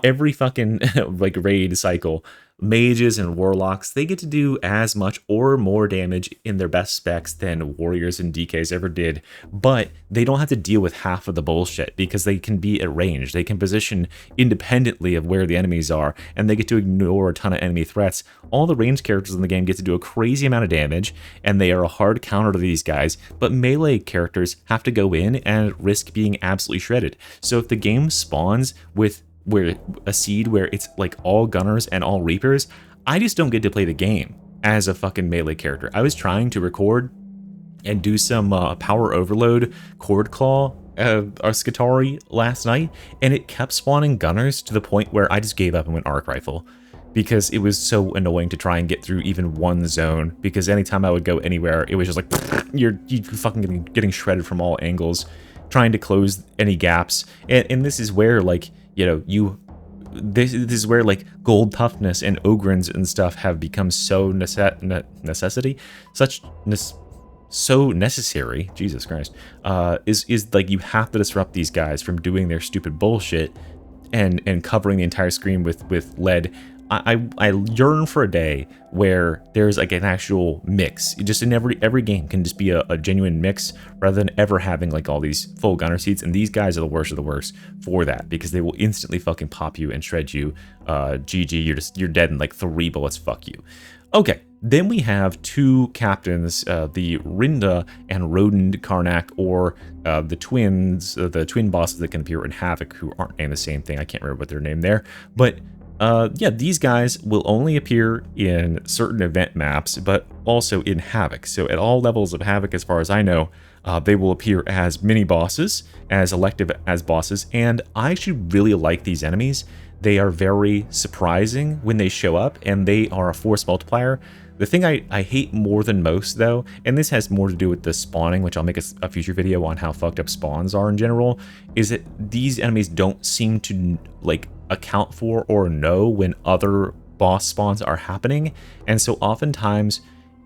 every fucking like raid cycle, mages and warlocks, they get to do as much or more damage in their best specs than warriors and DKs ever did, but they don't have to deal with half of the bullshit because they can be at range. They can position independently of where the enemies are, and they get to ignore a ton of enemy threats. All the range characters in the game get to do a crazy amount of damage, and they are a hard counter to these guys, but melee characters have to go in and risk being absolutely shredded. So if the game spawns with a seed where it's like all gunners and all Reapers, I just don't get to play the game as a fucking melee character. I was trying to record and do some power overload cord claw Skatari last night, and it kept spawning gunners to the point where I just gave up and went arc rifle, because it was so annoying to try and get through even one zone, because anytime I would go anywhere, it was just like you're fucking getting shredded from all angles, trying to close any gaps. And this is where, like, you know, this is where like gold toughness and ogrins and stuff have become so so necessary. Jesus Christ, is like you have to disrupt these guys from doing their stupid bullshit and covering the entire screen with lead. I yearn for a day where there's like an actual mix. Just in every game can just be a genuine mix rather than ever having like all these full gunner seats. And these guys are the worst of the worst for that because they will instantly fucking pop you and shred you. GG, you're dead in like 3 bullets. Fuck you. Okay, then we have 2 captains, the Rinda and Rodent Karnak, or the twins, the twin bosses that can appear in Havoc, who aren't named the same thing. I can't remember what their name there, but yeah, these guys will only appear in certain event maps, but also in Havoc. So at all levels of Havoc, as far as I know, they will appear as mini-bosses, as elective as bosses, and I actually really like these enemies. They are very surprising when they show up, and they are a force multiplier. The thing I hate more than most, though, and this has more to do with the spawning, which I'll make a future video on how fucked up spawns are in general, is that these enemies don't seem to, like, account for or know when other boss spawns are happening, and so oftentimes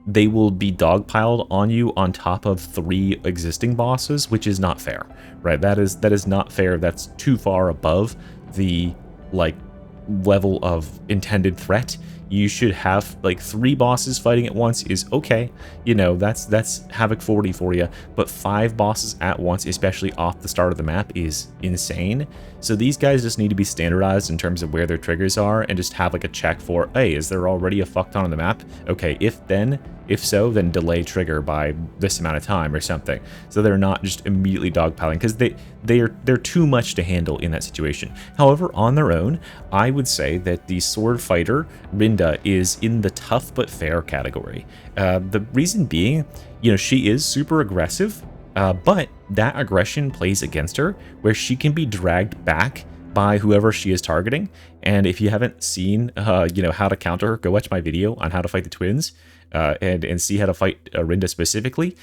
they will be dogpiled on you on top of 3 existing bosses, which is not fair, right? That is not fair. That's too far above the, like, level of intended threat. You should have like 3 bosses fighting at once is okay, you know, that's Havoc 40 for you, but 5 bosses at once, especially off the start of the map, is insane. So these guys just need to be standardized in terms of where their triggers are and just have like a check for, hey, is there already a fuck ton on the map? Okay, if so, then delay trigger by this amount of time or something, so they're not just immediately dogpiling, because they're too much to handle in that situation. However, on their own, I would say that the sword fighter Rinda is in the tough but fair category. The reason being, you know, she is super aggressive, but that aggression plays against her, where she can be dragged back by whoever she is targeting. And if you haven't seen, you know, how to counter her, go watch my video on how to fight the twins. And see how to fight Rinda specifically.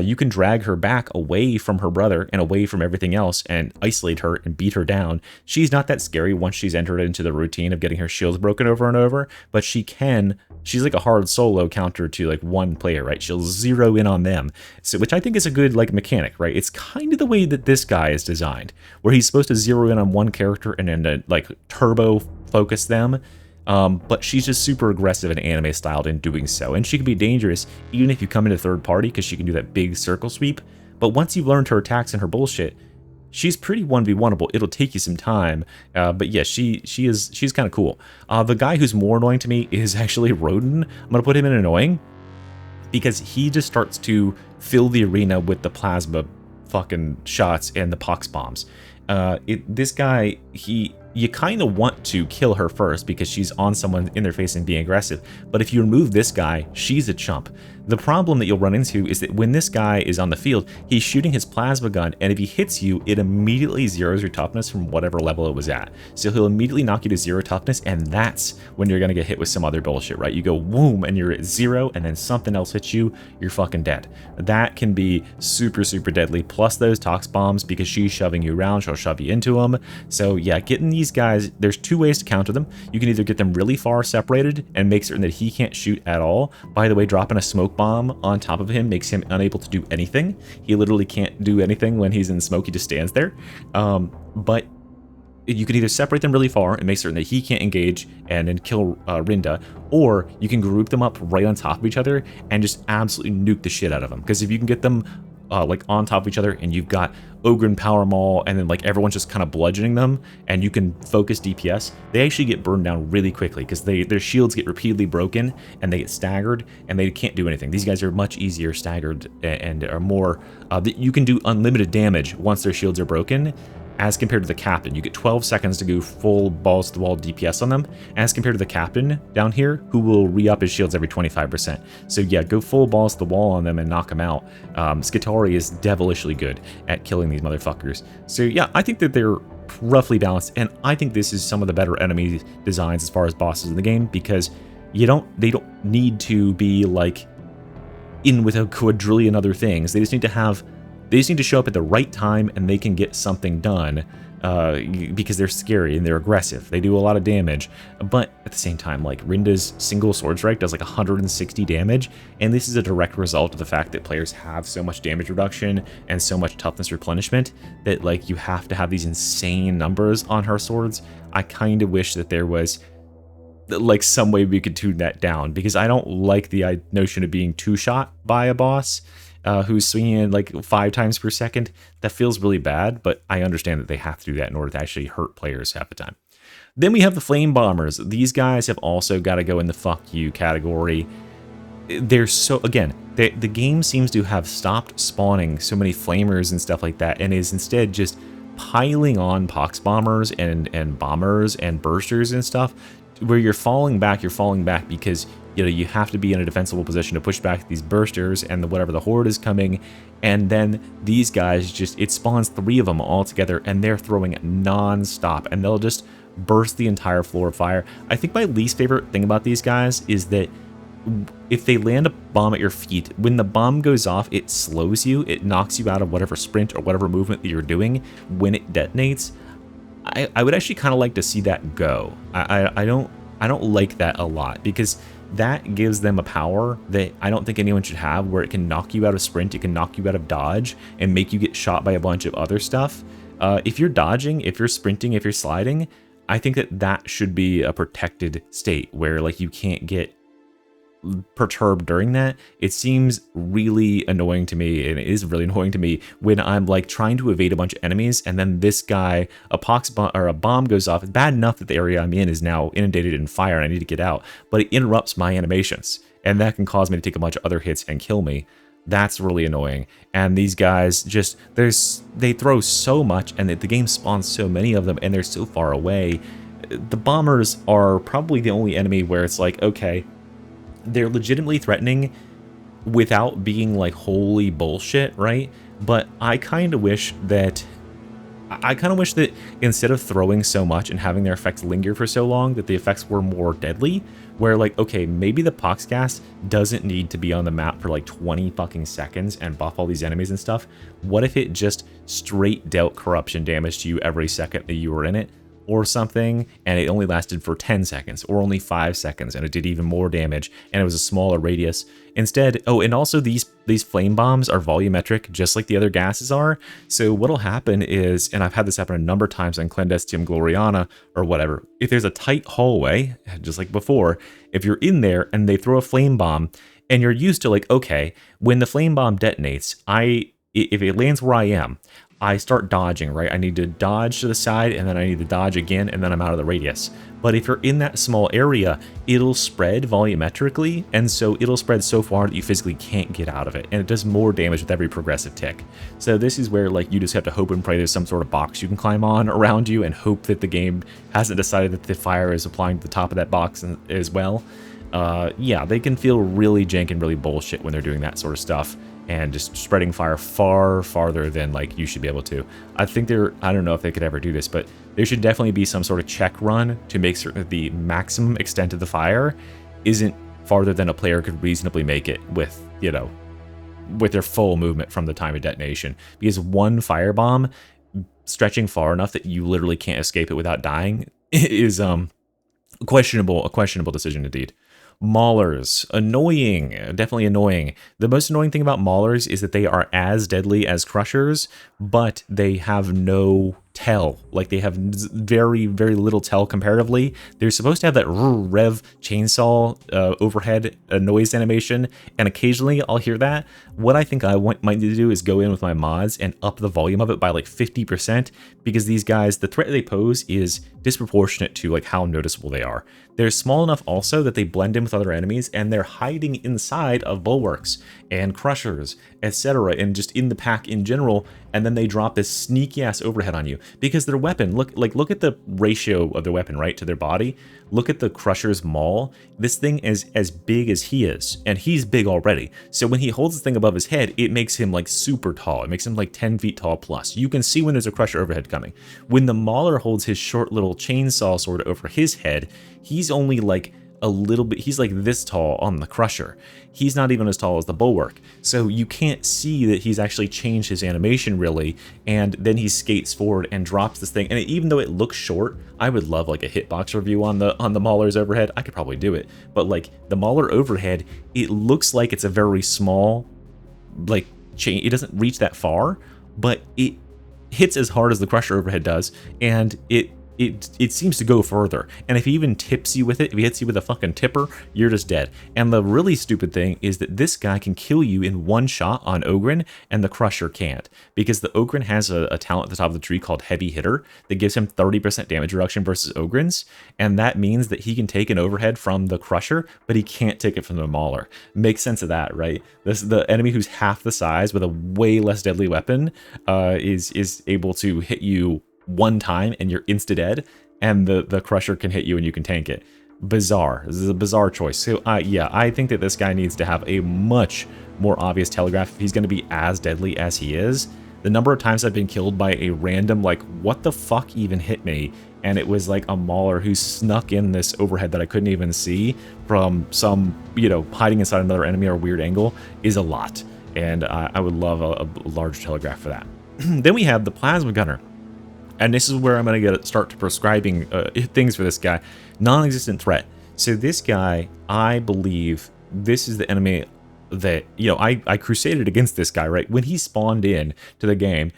You can drag her back away from her brother and away from everything else and isolate her and beat her down. She's not that scary once she's entered into the routine of getting her shields broken over and over, but she's like a hard solo counter to like one player, right? She'll zero in on them, so, which I think is a good like mechanic, right? It's kind of the way that this guy is designed, where he's supposed to zero in on one character and then like turbo focus them. But she's just super aggressive and anime styled in doing so, and she can be dangerous even if you come into third party, because she can do that big circle sweep. But once you've learned her attacks and her bullshit, she's pretty 1v1able. It'll take you some time, but yeah, she's kind of cool. The guy who's more annoying to me is actually Rodin. I'm gonna put him in annoying because he just starts to fill the arena with the plasma fucking shots and the pox bombs. This guy, you kind of want to kill her first because she's on someone in their face and being aggressive, but if you remove this guy, she's a chump. The problem that you'll run into is that when this guy is on the field, he's shooting his plasma gun, and if he hits you, it immediately zeroes your toughness from whatever level it was at. So he'll immediately knock you to 0 toughness, and that's when you're gonna get hit with some other bullshit, right? You go boom, and you're at 0, and then something else hits you, you're fucking dead. That can be super, super deadly, plus those tox bombs, because she's shoving you around, she'll shove you into them. So yeah, getting these guys, there's 2 ways to counter them. You can either get them really far separated and make certain that he can't shoot at all. By the way, dropping a smoke bomb on top of him makes him unable to do anything. He literally can't do anything when he's in smoke, he just stands there. But you can either separate them really far and make certain that he can't engage and then kill Rinda, or you can group them up right on top of each other and just absolutely nuke the shit out of them. Because if you can get them like on top of each other, and you've got Ogre and Power Maul, and then like everyone's just kind of bludgeoning them, and you can focus DPS, they actually get burned down really quickly because their shields get repeatedly broken and they get staggered and they can't do anything. These guys are much easier staggered and are more you can do unlimited damage once their shields are broken, as compared to the captain. You get 12 seconds to go full balls to the wall DPS on them, as compared to the captain down here, who will re-up his shields every 25%. So yeah, go full balls to the wall on them and knock them out. Skitarii is devilishly good at killing these motherfuckers. So yeah, I think that they're roughly balanced, and I think this is some of the better enemy designs as far as bosses in the game, because they don't need to be like in with a quadrillion other things. They just need to have They just need to show up at the right time and they can get something done. Because they're scary and they're aggressive. They do a lot of damage, but at the same time, like Rinda's single sword strike does like 160 damage, and this is a direct result of the fact that players have so much damage reduction and so much toughness replenishment that like you have to have these insane numbers on her swords. I kind of wish that there was like some way we could tune that down, because I don't like the notion of being two-shot by a boss. Who's swinging in like 5 times per second. That feels really bad, but I understand that they have to do that in order to actually hurt players half the time. Then we have the Flame Bombers. These guys have also got to go in the fuck you category. They're so, again, the game seems to have stopped spawning so many flamers and stuff like that, and is instead just piling on pox bombers and bombers and bursters and stuff, where you're falling back because you have to be in a defensible position to push back these bursters and whatever the horde is coming, and then these guys just, it spawns 3 of them all together and they're throwing non-stop and they'll just burst the entire floor of fire. I think my least favorite thing about these guys is that if they land a bomb at your feet, when the bomb goes off, it slows you, it knocks you out of whatever sprint or whatever movement that you're doing when it detonates. I would actually kind of like to see that go. I don't like that a lot, because that gives them a power that I don't think anyone should have, where it can knock you out of sprint, it can knock you out of dodge, and make you get shot by a bunch of other stuff. If you're dodging, if you're sprinting, if you're sliding, I think that should be a protected state where like you can't get perturbed during that. It seems really annoying to me, and it is really annoying to me when I'm like trying to evade a bunch of enemies and then this guy, a bomb goes off. It's bad enough that the area I'm in is now inundated in fire and I need to get out, but it interrupts my animations and that can cause me to take a bunch of other hits and kill me. That's really annoying. And these guys just, they throw so much, and the game spawns so many of them and they're so far away. The bombers are probably the only enemy where it's like, okay, they're legitimately threatening without being like holy bullshit, right? But I kind of wish that instead of throwing so much and having their effects linger for so long, that the effects were more deadly, where like, okay, maybe the pox gas doesn't need to be on the map for like 20 fucking seconds and buff all these enemies and stuff. What if it just straight dealt corruption damage to you every second that you were in it, or something, and it only lasted for 10 seconds or only 5 seconds, and it did even more damage, and it was a smaller radius. Instead, oh, and also these flame bombs are volumetric, just like the other gases are. So what'll happen is, and I've had this happen a number of times in Clandestium Gloriana or whatever, if there's a tight hallway, just like before, if you're in there and they throw a flame bomb, and you're used to like, okay, when the flame bomb detonates, if it lands where I am, I start dodging, right? I need to dodge to the side, and then I need to dodge again, and then I'm out of the radius. But if you're in that small area, it'll spread volumetrically, and so it'll spread so far that you physically can't get out of it, and it does more damage with every progressive tick. So this is where like you just have to hope and pray there's some sort of box you can climb on around you, and hope that the game hasn't decided that the fire is applying to the top of that box as well. Yeah, they can feel really jank and really bullshit when they're doing that sort of stuff, and just spreading fire far farther than like you should be able to. I think I don't know if they could ever do this, but there should definitely be some sort of check run to make certain that the maximum extent of the fire isn't farther than a player could reasonably make it with, with their full movement from the time of detonation. Because one firebomb stretching far enough that you literally can't escape it without dying is a questionable decision indeed. Maulers, annoying, definitely annoying. The most annoying thing about Maulers is that they are as deadly as Crushers, but they have no tell. Like, they have very, very little tell comparatively. They're supposed to have that rev chainsaw overhead noise animation, and occasionally I'll hear that. What I think I might need to do is go in with my mods and up the volume of it by like 50%, because these guys, the threat they pose is disproportionate to like how noticeable they are. They're small enough also that they blend in with other enemies, and they're hiding inside of bulwarks and crushers, etc., and just in the pack in general, and then they drop this sneaky ass overhead on you because their weapon, look at the ratio of their weapon, right, to their body. Look at the Crusher's maul. This thing is as big as he is, and he's big already. So when he holds the thing above his head, it makes him like super tall. It makes him like 10 feet tall plus. You can see when there's a Crusher overhead coming. When the Mauler holds his short little chainsaw sword over his head, he's only like a little bit, he's like this tall on the Crusher. He's not even as tall as the Bulwark. So you can't see that he's actually changed his animation really, and then he skates forward and drops this thing. And even though it looks short, I would love like a hitbox review on the Mauler's overhead. I could probably do it. But like the Mauler overhead, it looks like it's a very small, like, chain. It doesn't reach that far, but it hits as hard as the Crusher overhead does, and it seems to go further. And if he even tips you with it, if he hits you with a fucking tipper, you're just dead. And the really stupid thing is that this guy can kill you in one shot on Oghren, and the Crusher can't. Because the Oghren has a talent at the top of the tree called Heavy Hitter that gives him 30% damage reduction versus Oghrens, and that means that he can take an overhead from the Crusher, but he can't take it from the Mauler. Makes sense of that, right? The enemy who's half the size with a way less deadly weapon is able to hit you one time and you're insta-dead, and the Crusher can hit you and you can tank it. Bizarre. This is a bizarre choice. So yeah, I think that this guy needs to have a much more obvious telegraph if he's going to be as deadly as he is. The number of times I've been killed by a random, like, what the fuck even hit me? And it was like a Mauler who snuck in this overhead that I couldn't even see from some, you know, hiding inside another enemy or a weird angle is a lot. And I would love a large telegraph for that. Then we have the Plasma Gunner. And this is where I'm going to start to prescribing things for this guy. Non-existent threat. So this guy, I believe, this is the enemy that, you know, I crusaded against this guy, right? When he spawned in to the game,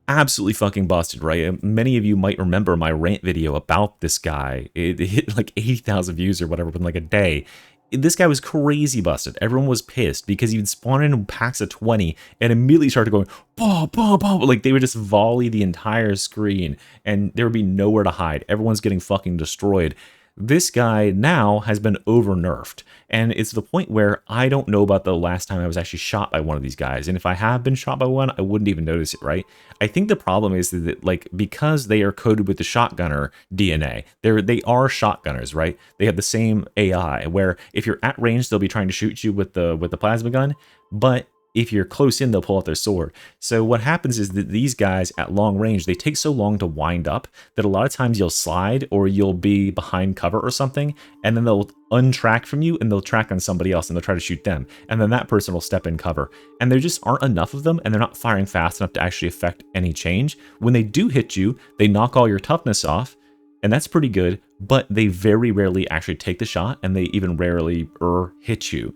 absolutely fucking busted, right? Many of you might remember my rant video about this guy. It hit like 80,000 views or whatever in like a day. This guy was crazy busted. Everyone was pissed because he'd spawn in packs of 20 and immediately started going, bah, bah, bah. Like they would just volley the entire screen and there would be nowhere to hide. Everyone's getting fucking destroyed. This guy now has been over-nerfed, and it's the point where I don't know about the last time I was actually shot by one of these guys, and if I have been shot by one, I wouldn't even notice it, right? I think the problem is that, like, because they are coded with the shotgunner DNA, they are shotgunners, right? They have the same AI, where if you're at range, they'll be trying to shoot you with the plasma gun, but if you're close in, they'll pull out their sword. So what happens is that these guys at long range, they take so long to wind up that a lot of times you'll slide or you'll be behind cover or something, and then they'll untrack from you and they'll track on somebody else and they'll try to shoot them. And then that person will step in cover. And there just aren't enough of them, and they're not firing fast enough to actually affect any change. When they do hit you, they knock all your toughness off, and that's pretty good, but they very rarely actually take the shot, and they even rarely hit you.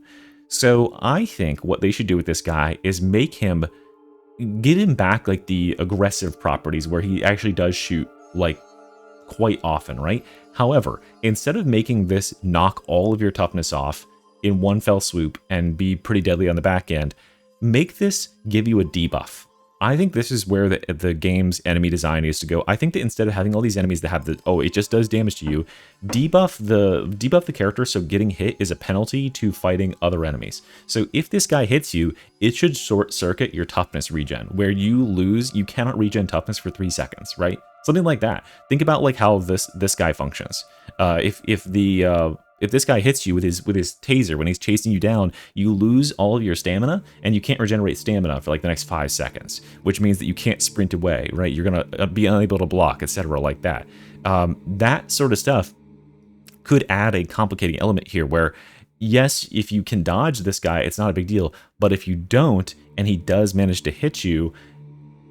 So I think what they should do with this guy is make him, give him back like the aggressive properties where he actually does shoot like quite often, right? However, instead of making this knock all of your toughness off in one fell swoop and be pretty deadly on the back end, make this give you a debuff. I think this is where the game's enemy design needs to go. I think that instead of having all these enemies that have the, oh, it just does damage to you, debuff the character so getting hit is a penalty to fighting other enemies. So if this guy hits you, it should short circuit your toughness regen, where you cannot regen toughness for 3 seconds, right? Something like that. Think about like how this guy functions. If this guy hits you with his taser when he's chasing you down, you lose all of your stamina and you can't regenerate stamina for like the next 5 seconds, which means that you can't sprint away, right? You're gonna be unable to block, etc. like that. That sort of stuff could add a complicating element here where, yes, if you can dodge this guy, it's not a big deal, but if you don't and he does manage to hit you,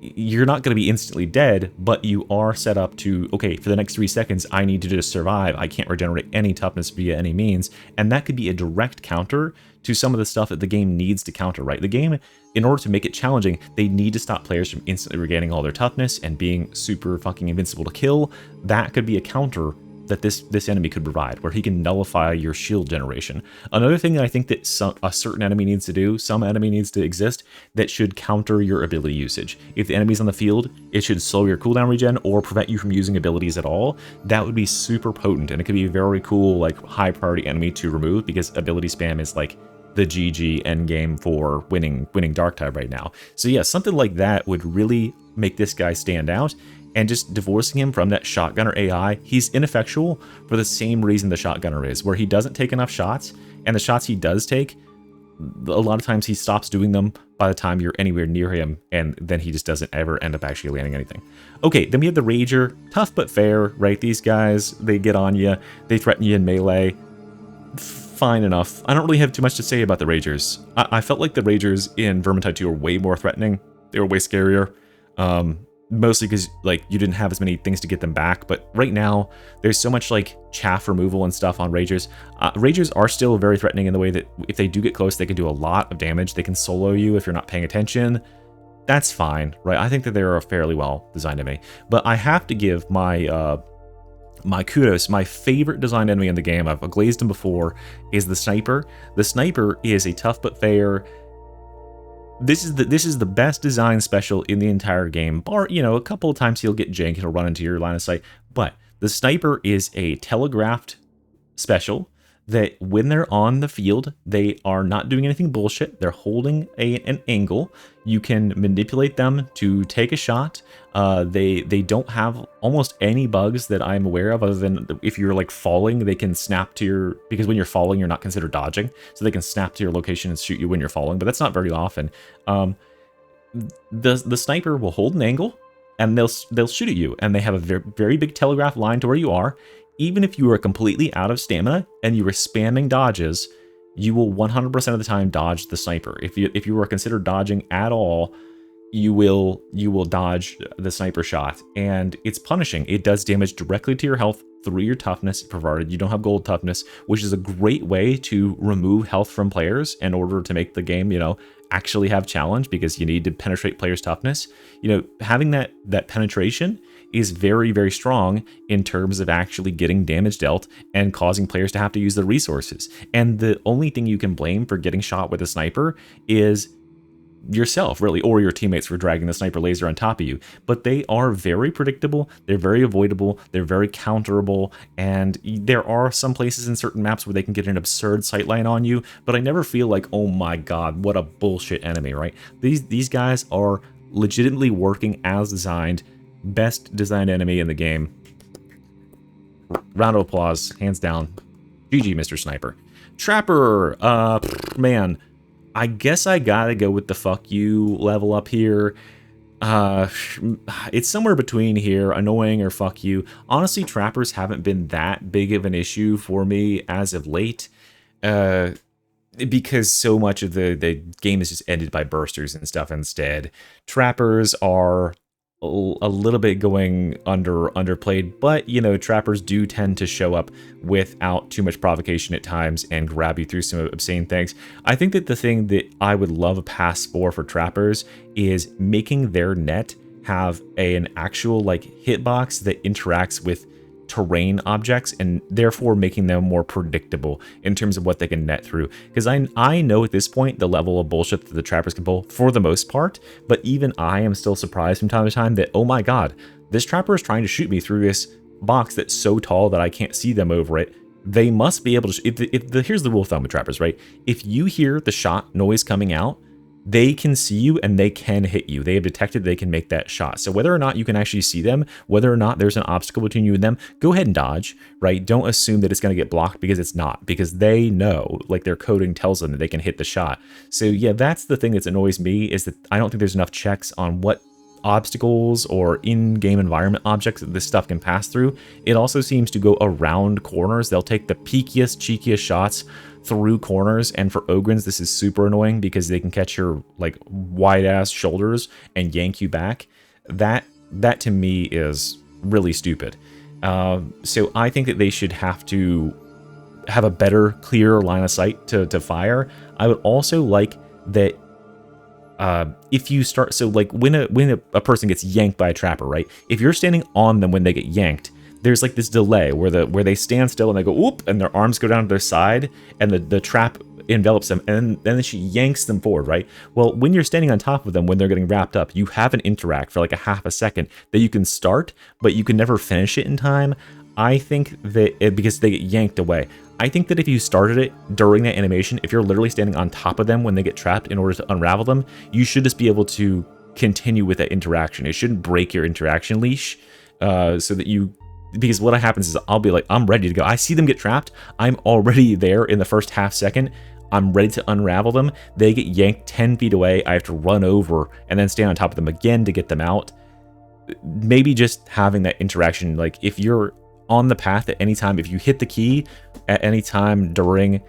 you're not going to be instantly dead, but you are set up to, okay, for the next 3 seconds, I need to just survive. I can't regenerate any toughness via any means. And that could be a direct counter to some of the stuff that the game needs to counter, right? The game, in order to make it challenging, they need to stop players from instantly regaining all their toughness and being super fucking invincible to kill. That could be a counter that this enemy could provide, where he can nullify your shield generation. Another thing that I think that a certain enemy needs to do, some enemy needs to exist, that should counter your ability usage. If the enemy's on the field, it should slow your cooldown regen or prevent you from using abilities at all. That would be super potent, and it could be a very cool, like, high priority enemy to remove, because ability spam is like the GG endgame for winning Darktide right now. So yeah, something like that would really make this guy stand out. And just divorcing him from that shotgunner AI, he's ineffectual for the same reason the shotgunner is, where he doesn't take enough shots, and the shots he does take, a lot of times he stops doing them by the time you're anywhere near him, and then he just doesn't ever end up actually landing anything. Okay, then we have the Rager. Tough but fair, right? These guys, they get on you, they threaten you in melee. fine enough. I don't really have too much to say about the Ragers. I felt like the Ragers in Vermintide 2 were way more threatening. They were way scarier. Mostly because, like, you didn't have as many things to get them back. But right now, there's so much, like, chaff removal and stuff on Ragers. Ragers are still very threatening in the way that if they do get close, they can do a lot of damage. They can solo you if you're not paying attention. That's fine, right? I think that they're a fairly well designed enemy. But I have to give my my kudos. My favorite designed enemy in the game, I've glazed him before, is the Sniper. The Sniper is a tough but fair. This is the best design special in the entire game, bar, you know, a couple of times he'll get jank, he'll run into your line of sight, but the Sniper is a telegraphed special that when they're on the field, they are not doing anything bullshit. They're holding an angle. You can manipulate them to take a shot. They don't have almost any bugs that I'm aware of, other than if you're like falling, they can snap to your, because when you're falling, you're not considered dodging. So they can snap to your location and shoot you when you're falling, but that's not very often. The Sniper will hold an angle and they'll shoot at you, and they have a very, very big telegraph line to where you are. Even if you are completely out of stamina and you were spamming dodges, you will 100% of the time dodge the Sniper. If you were considered dodging at all, you will dodge the Sniper shot, and it's punishing. It does damage directly to your health through your toughness, provided you don't have gold toughness, which is a great way to remove health from players in order to make the game, you know, actually have challenge, because you need to penetrate players' toughness. You know, having that penetration is very, very strong in terms of actually getting damage dealt and causing players to have to use the resources. And the only thing you can blame for getting shot with a Sniper is yourself, really, or your teammates for dragging the Sniper laser on top of you. But they are very predictable, they're very avoidable, they're very counterable, and there are some places in certain maps where they can get an absurd sightline on you, but I never feel like, oh my god, what a bullshit enemy, right? These guys are legitimately working as designed. Best designed enemy in the game. Round of applause, hands down. GG, Mr. Sniper. Trapper, man, I guess I gotta go with the fuck you level up here. It's somewhere between here, annoying or fuck you. Honestly, trappers haven't been that big of an issue for me as of late, because so much of the game is just ended by bursters and stuff instead. Trappers are a little bit going underplayed, but you know, trappers do tend to show up without too much provocation at times and grab you through some obscene things. I think that the thing that I would love a pass for trappers is making their net have an actual like hitbox that interacts with terrain objects, and therefore making them more predictable in terms of what they can net through. Because I know at this point the level of bullshit that the trappers can pull for the most part, but even I am still surprised from time to time that, oh my god, this trapper is trying to shoot me through this box that's so tall that I can't see them over it. They must be able to, here's the rule of thumb with trappers, right? If you hear the shot noise coming out, they can see you and they can hit you. They have detected they can make that shot. So whether or not you can actually see them, whether or not there's an obstacle between you and them, go ahead and dodge, right? Don't assume that it's going to get blocked, because it's not, because they know, like their coding tells them that they can hit the shot. So yeah, that's the thing that annoys me, is that I don't think there's enough checks on what obstacles or in-game environment objects that this stuff can pass through. It also seems to go around corners. They'll take the peakiest, cheekiest shots through corners, and for Ogrins this is super annoying because they can catch your like wide-ass shoulders and yank you back. That to me is really stupid. So I think that they should have to have a better, clearer line of sight to fire. I would also like that if you start, so like when a person gets yanked by a trapper, right? If you're standing on them when they get yanked, there's like this delay where they stand still and they go whoop, and their arms go down to their side, and the trap envelops them, and then she yanks them forward, right? Well, when you're standing on top of them when they're getting wrapped up, you have an interact for like a half a second that you can start, but you can never finish it in time. I think that because they get yanked away. I think that if you started it during that animation, if you're literally standing on top of them when they get trapped in order to unravel them, you should just be able to continue with that interaction. It shouldn't break your interaction leash, so that you, because what happens is I'll be like, I'm ready to go. I see them get trapped. I'm already there in the first half second. I'm ready to unravel them. They get yanked 10 feet away. I have to run over and then stand on top of them again to get them out. Maybe just having that interaction, like if you're on the path at any time. If you hit the key at any time during,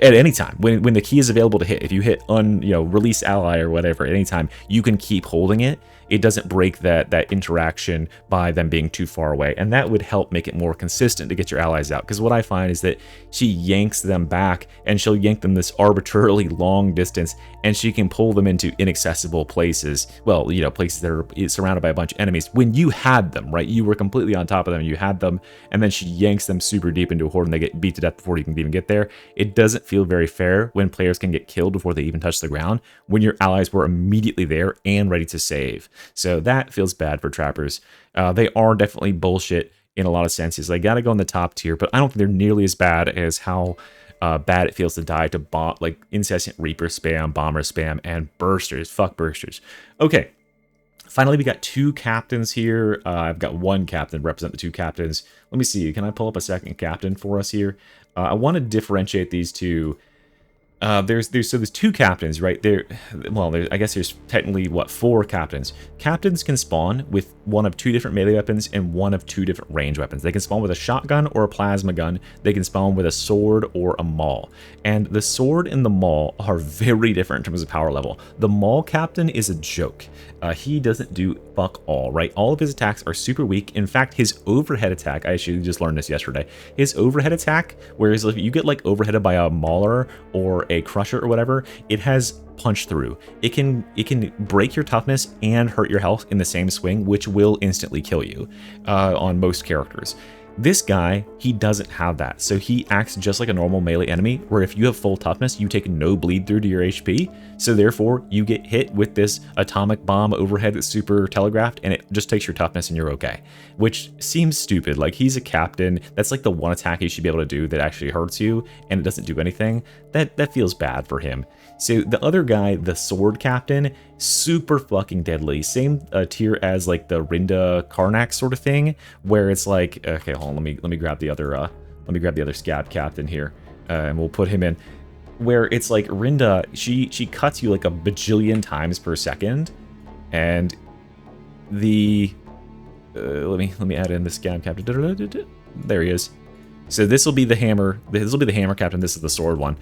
at any time when the key is available to hit, if you hit release ally or whatever, at any time, you can keep holding it. It doesn't break that interaction by them being too far away, and that would help make it more consistent to get your allies out. Because what I find is that she yanks them back, and she'll yank them this arbitrarily long distance, and she can pull them into inaccessible places. Well, places that are surrounded by a bunch of enemies when you had them, right? You were completely on top of them, you had them, and then she yanks them super deep into a horde, and they get beat to death before you can even get there. It doesn't feel very fair when players can get killed before they even touch the ground, when your allies were immediately there and ready to save. So that feels bad for trappers. They are definitely bullshit in a lot of senses. They got to go in the top tier, but I don't think they're nearly as bad as how bad it feels to die to incessant Reaper spam, Bomber spam, and Bursters. Fuck Bursters. Okay, finally we got 2 captains here. I've got 1 captain represent the 2 captains. Let me see, can I pull up a second captain for us here? I want to differentiate these two. There's 2 captains right there. Well, I guess there's technically 4 captains. Captains can spawn with one of 2 different melee weapons and one of 2 different range weapons. They can spawn with a shotgun or a plasma gun. They can spawn with a sword or a maul. And the sword and the maul are very different in terms of power level. The maul captain is a joke. He doesn't do fuck all, right? All of his attacks are super weak. In fact, his overhead attack, I actually just learned this yesterday. His overhead attack, whereas if you get like overheaded by a mauler or a crusher or whatever, it has punch through. It can break your toughness and hurt your health in the same swing, which will instantly kill you on most characters. This guy, he doesn't have that, so he acts just like a normal melee enemy, where if you have full toughness, you take no bleed through to your HP, so therefore you get hit with this atomic bomb overhead that's super telegraphed, and it just takes your toughness and you're okay. Which seems stupid. Like, he's a captain, that's like the one attack he should be able to do that actually hurts you, and it doesn't do anything. That feels bad for him. So the other guy, the sword captain, super fucking deadly. Same tier as like the Rinda Karnak sort of thing, where it's like, okay, hold on, let me grab the other scab captain here, and we'll put him in. Where it's like Rinda, she cuts you like a bajillion times per second, and the let me add in the scab captain. There he is. So this will be the hammer. This will be the hammer captain. This is the sword one.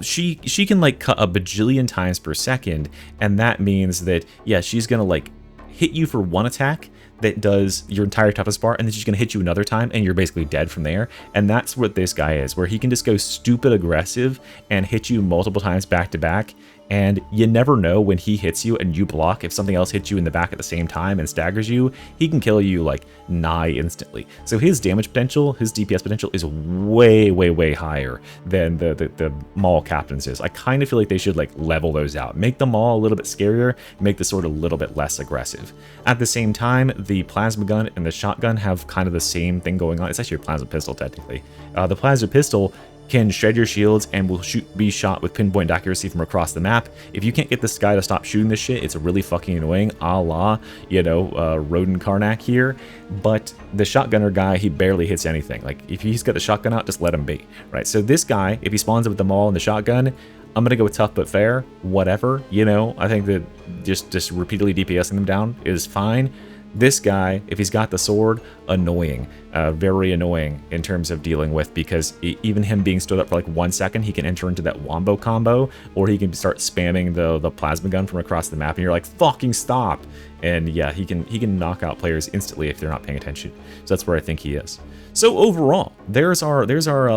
She can like cut a bajillion times per second, and that means that, yeah, she's gonna like hit you for one attack that does your entire toughness bar, and then she's gonna hit you another time and you're basically dead from there. And that's what this guy is, where he can just go stupid aggressive and hit you multiple times back to back, and you never know when he hits you and you block. If something else hits you in the back at the same time and staggers you, he can kill you like nigh instantly. So his damage potential, his DPS potential is way higher than the Maul captains is. I kind of feel like they should like level those out. Make the Maul a little bit scarier, make the sword a little bit less aggressive. At the same time, the plasma gun and the shotgun have kind of the same thing going on. It's actually a plasma pistol technically. The plasma pistol can shred your shields and will be shot with pinpoint accuracy from across the map. If you can't get this guy to stop shooting this shit, it's really fucking annoying, a la, Rodin Karnak here. But the shotgunner guy, he barely hits anything. Like, if he's got the shotgun out, just let him be, right? So this guy, if he spawns with the maul and the shotgun, I'm gonna go with tough but fair, whatever, I think that just repeatedly DPSing them down is fine. This guy, if he's got the sword, annoying, very annoying in terms of dealing with, because even him being stood up for like 1 second, he can enter into that wombo combo, or he can start spamming the plasma gun from across the map, and you're like, fucking stop! And yeah, he can knock out players instantly if they're not paying attention. So that's where I think he is. So overall, there's our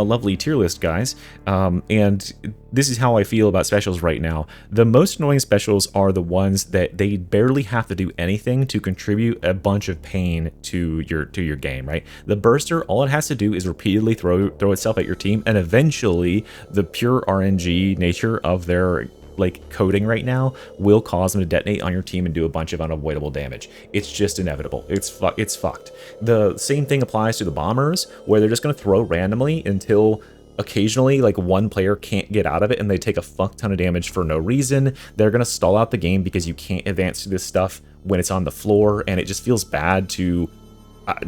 lovely tier list, guys. And this is how I feel about specials right now. The most annoying specials are the ones that they barely have to do anything to contribute a bunch of pain to your game, right? The burster, all it has to do is repeatedly throw itself at your team, and eventually the pure RNG nature of their like coding right now will cause them to detonate on your team and do a bunch of unavoidable damage. It's just inevitable. It's fucked. The same thing applies to the bombers, where they're just going to throw randomly until occasionally like one player can't get out of it and they take a fuck ton of damage for no reason. They're going to stall out the game because you can't advance to this stuff when it's on the floor, and it just feels bad to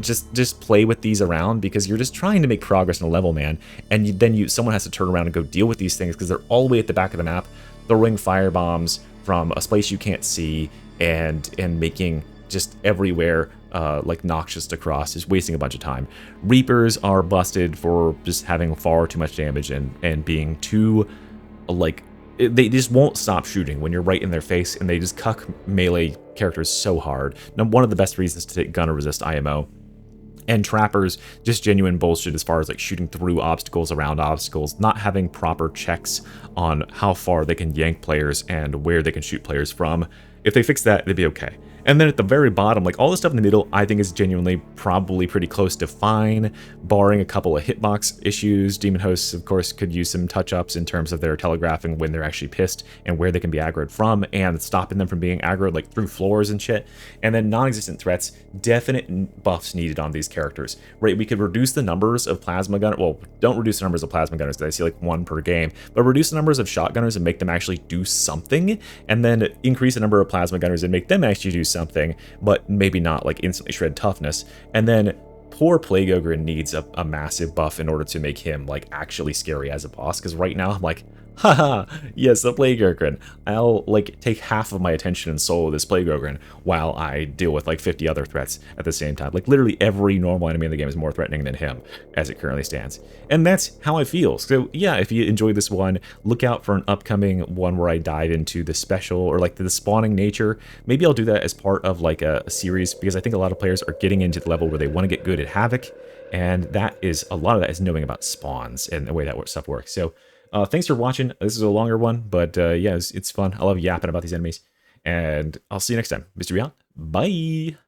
just play with these around, because you're just trying to make progress in a level, man, and then someone has to turn around and go deal with these things because they're all the way at the back of the map, throwing fire bombs from a place you can't see and making just everywhere, like noxious to cross, just wasting a bunch of time. Reapers are busted for just having far too much damage and being too, like, they just won't stop shooting when you're right in their face, and they just cuck melee characters so hard. Now, one of the best reasons to take Gunner Resist IMO. And Trappers, just genuine bullshit as far as like shooting through obstacles, around obstacles, not having proper checks on how far they can yank players and where they can shoot players from. If they fix that, they'd be okay. And then at the very bottom, like all the stuff in the middle, I think is genuinely probably pretty close to fine, barring a couple of hitbox issues. Demon Hosts, of course, could use some touch-ups in terms of their telegraphing when they're actually pissed and where they can be aggroed from, and stopping them from being aggroed like through floors and shit. And then non-existent threats, definite buffs needed on these characters, right? We could reduce the numbers of plasma gunners. Well, don't reduce the numbers of plasma gunners because I see like one per game, but reduce the numbers of shotgunners and make them actually do something, and then increase the number of plasma gunners and make them actually do something, but maybe not like instantly shred toughness. And then poor Plague Ogre needs a massive buff in order to make him like actually scary as a boss, because right now I'm like, haha, yes, the Plague Ogre. I'll like take half of my attention and solo this Plague Ogre while I deal with like 50 other threats at the same time. Like literally every normal enemy in the game is more threatening than him as it currently stands. And that's how I feel. So yeah, if you enjoyed this one, look out for an upcoming one where I dive into the special or like the spawning nature. Maybe I'll do that as part of like a series, because I think a lot of players are getting into the level where they want to get good at Havoc. And that is, a lot of that is knowing about spawns and the way that stuff works. So thanks for watching. This is a longer one, but yeah, it's fun. I love yapping about these enemies. And I'll see you next time. Mr. Beyond, bye!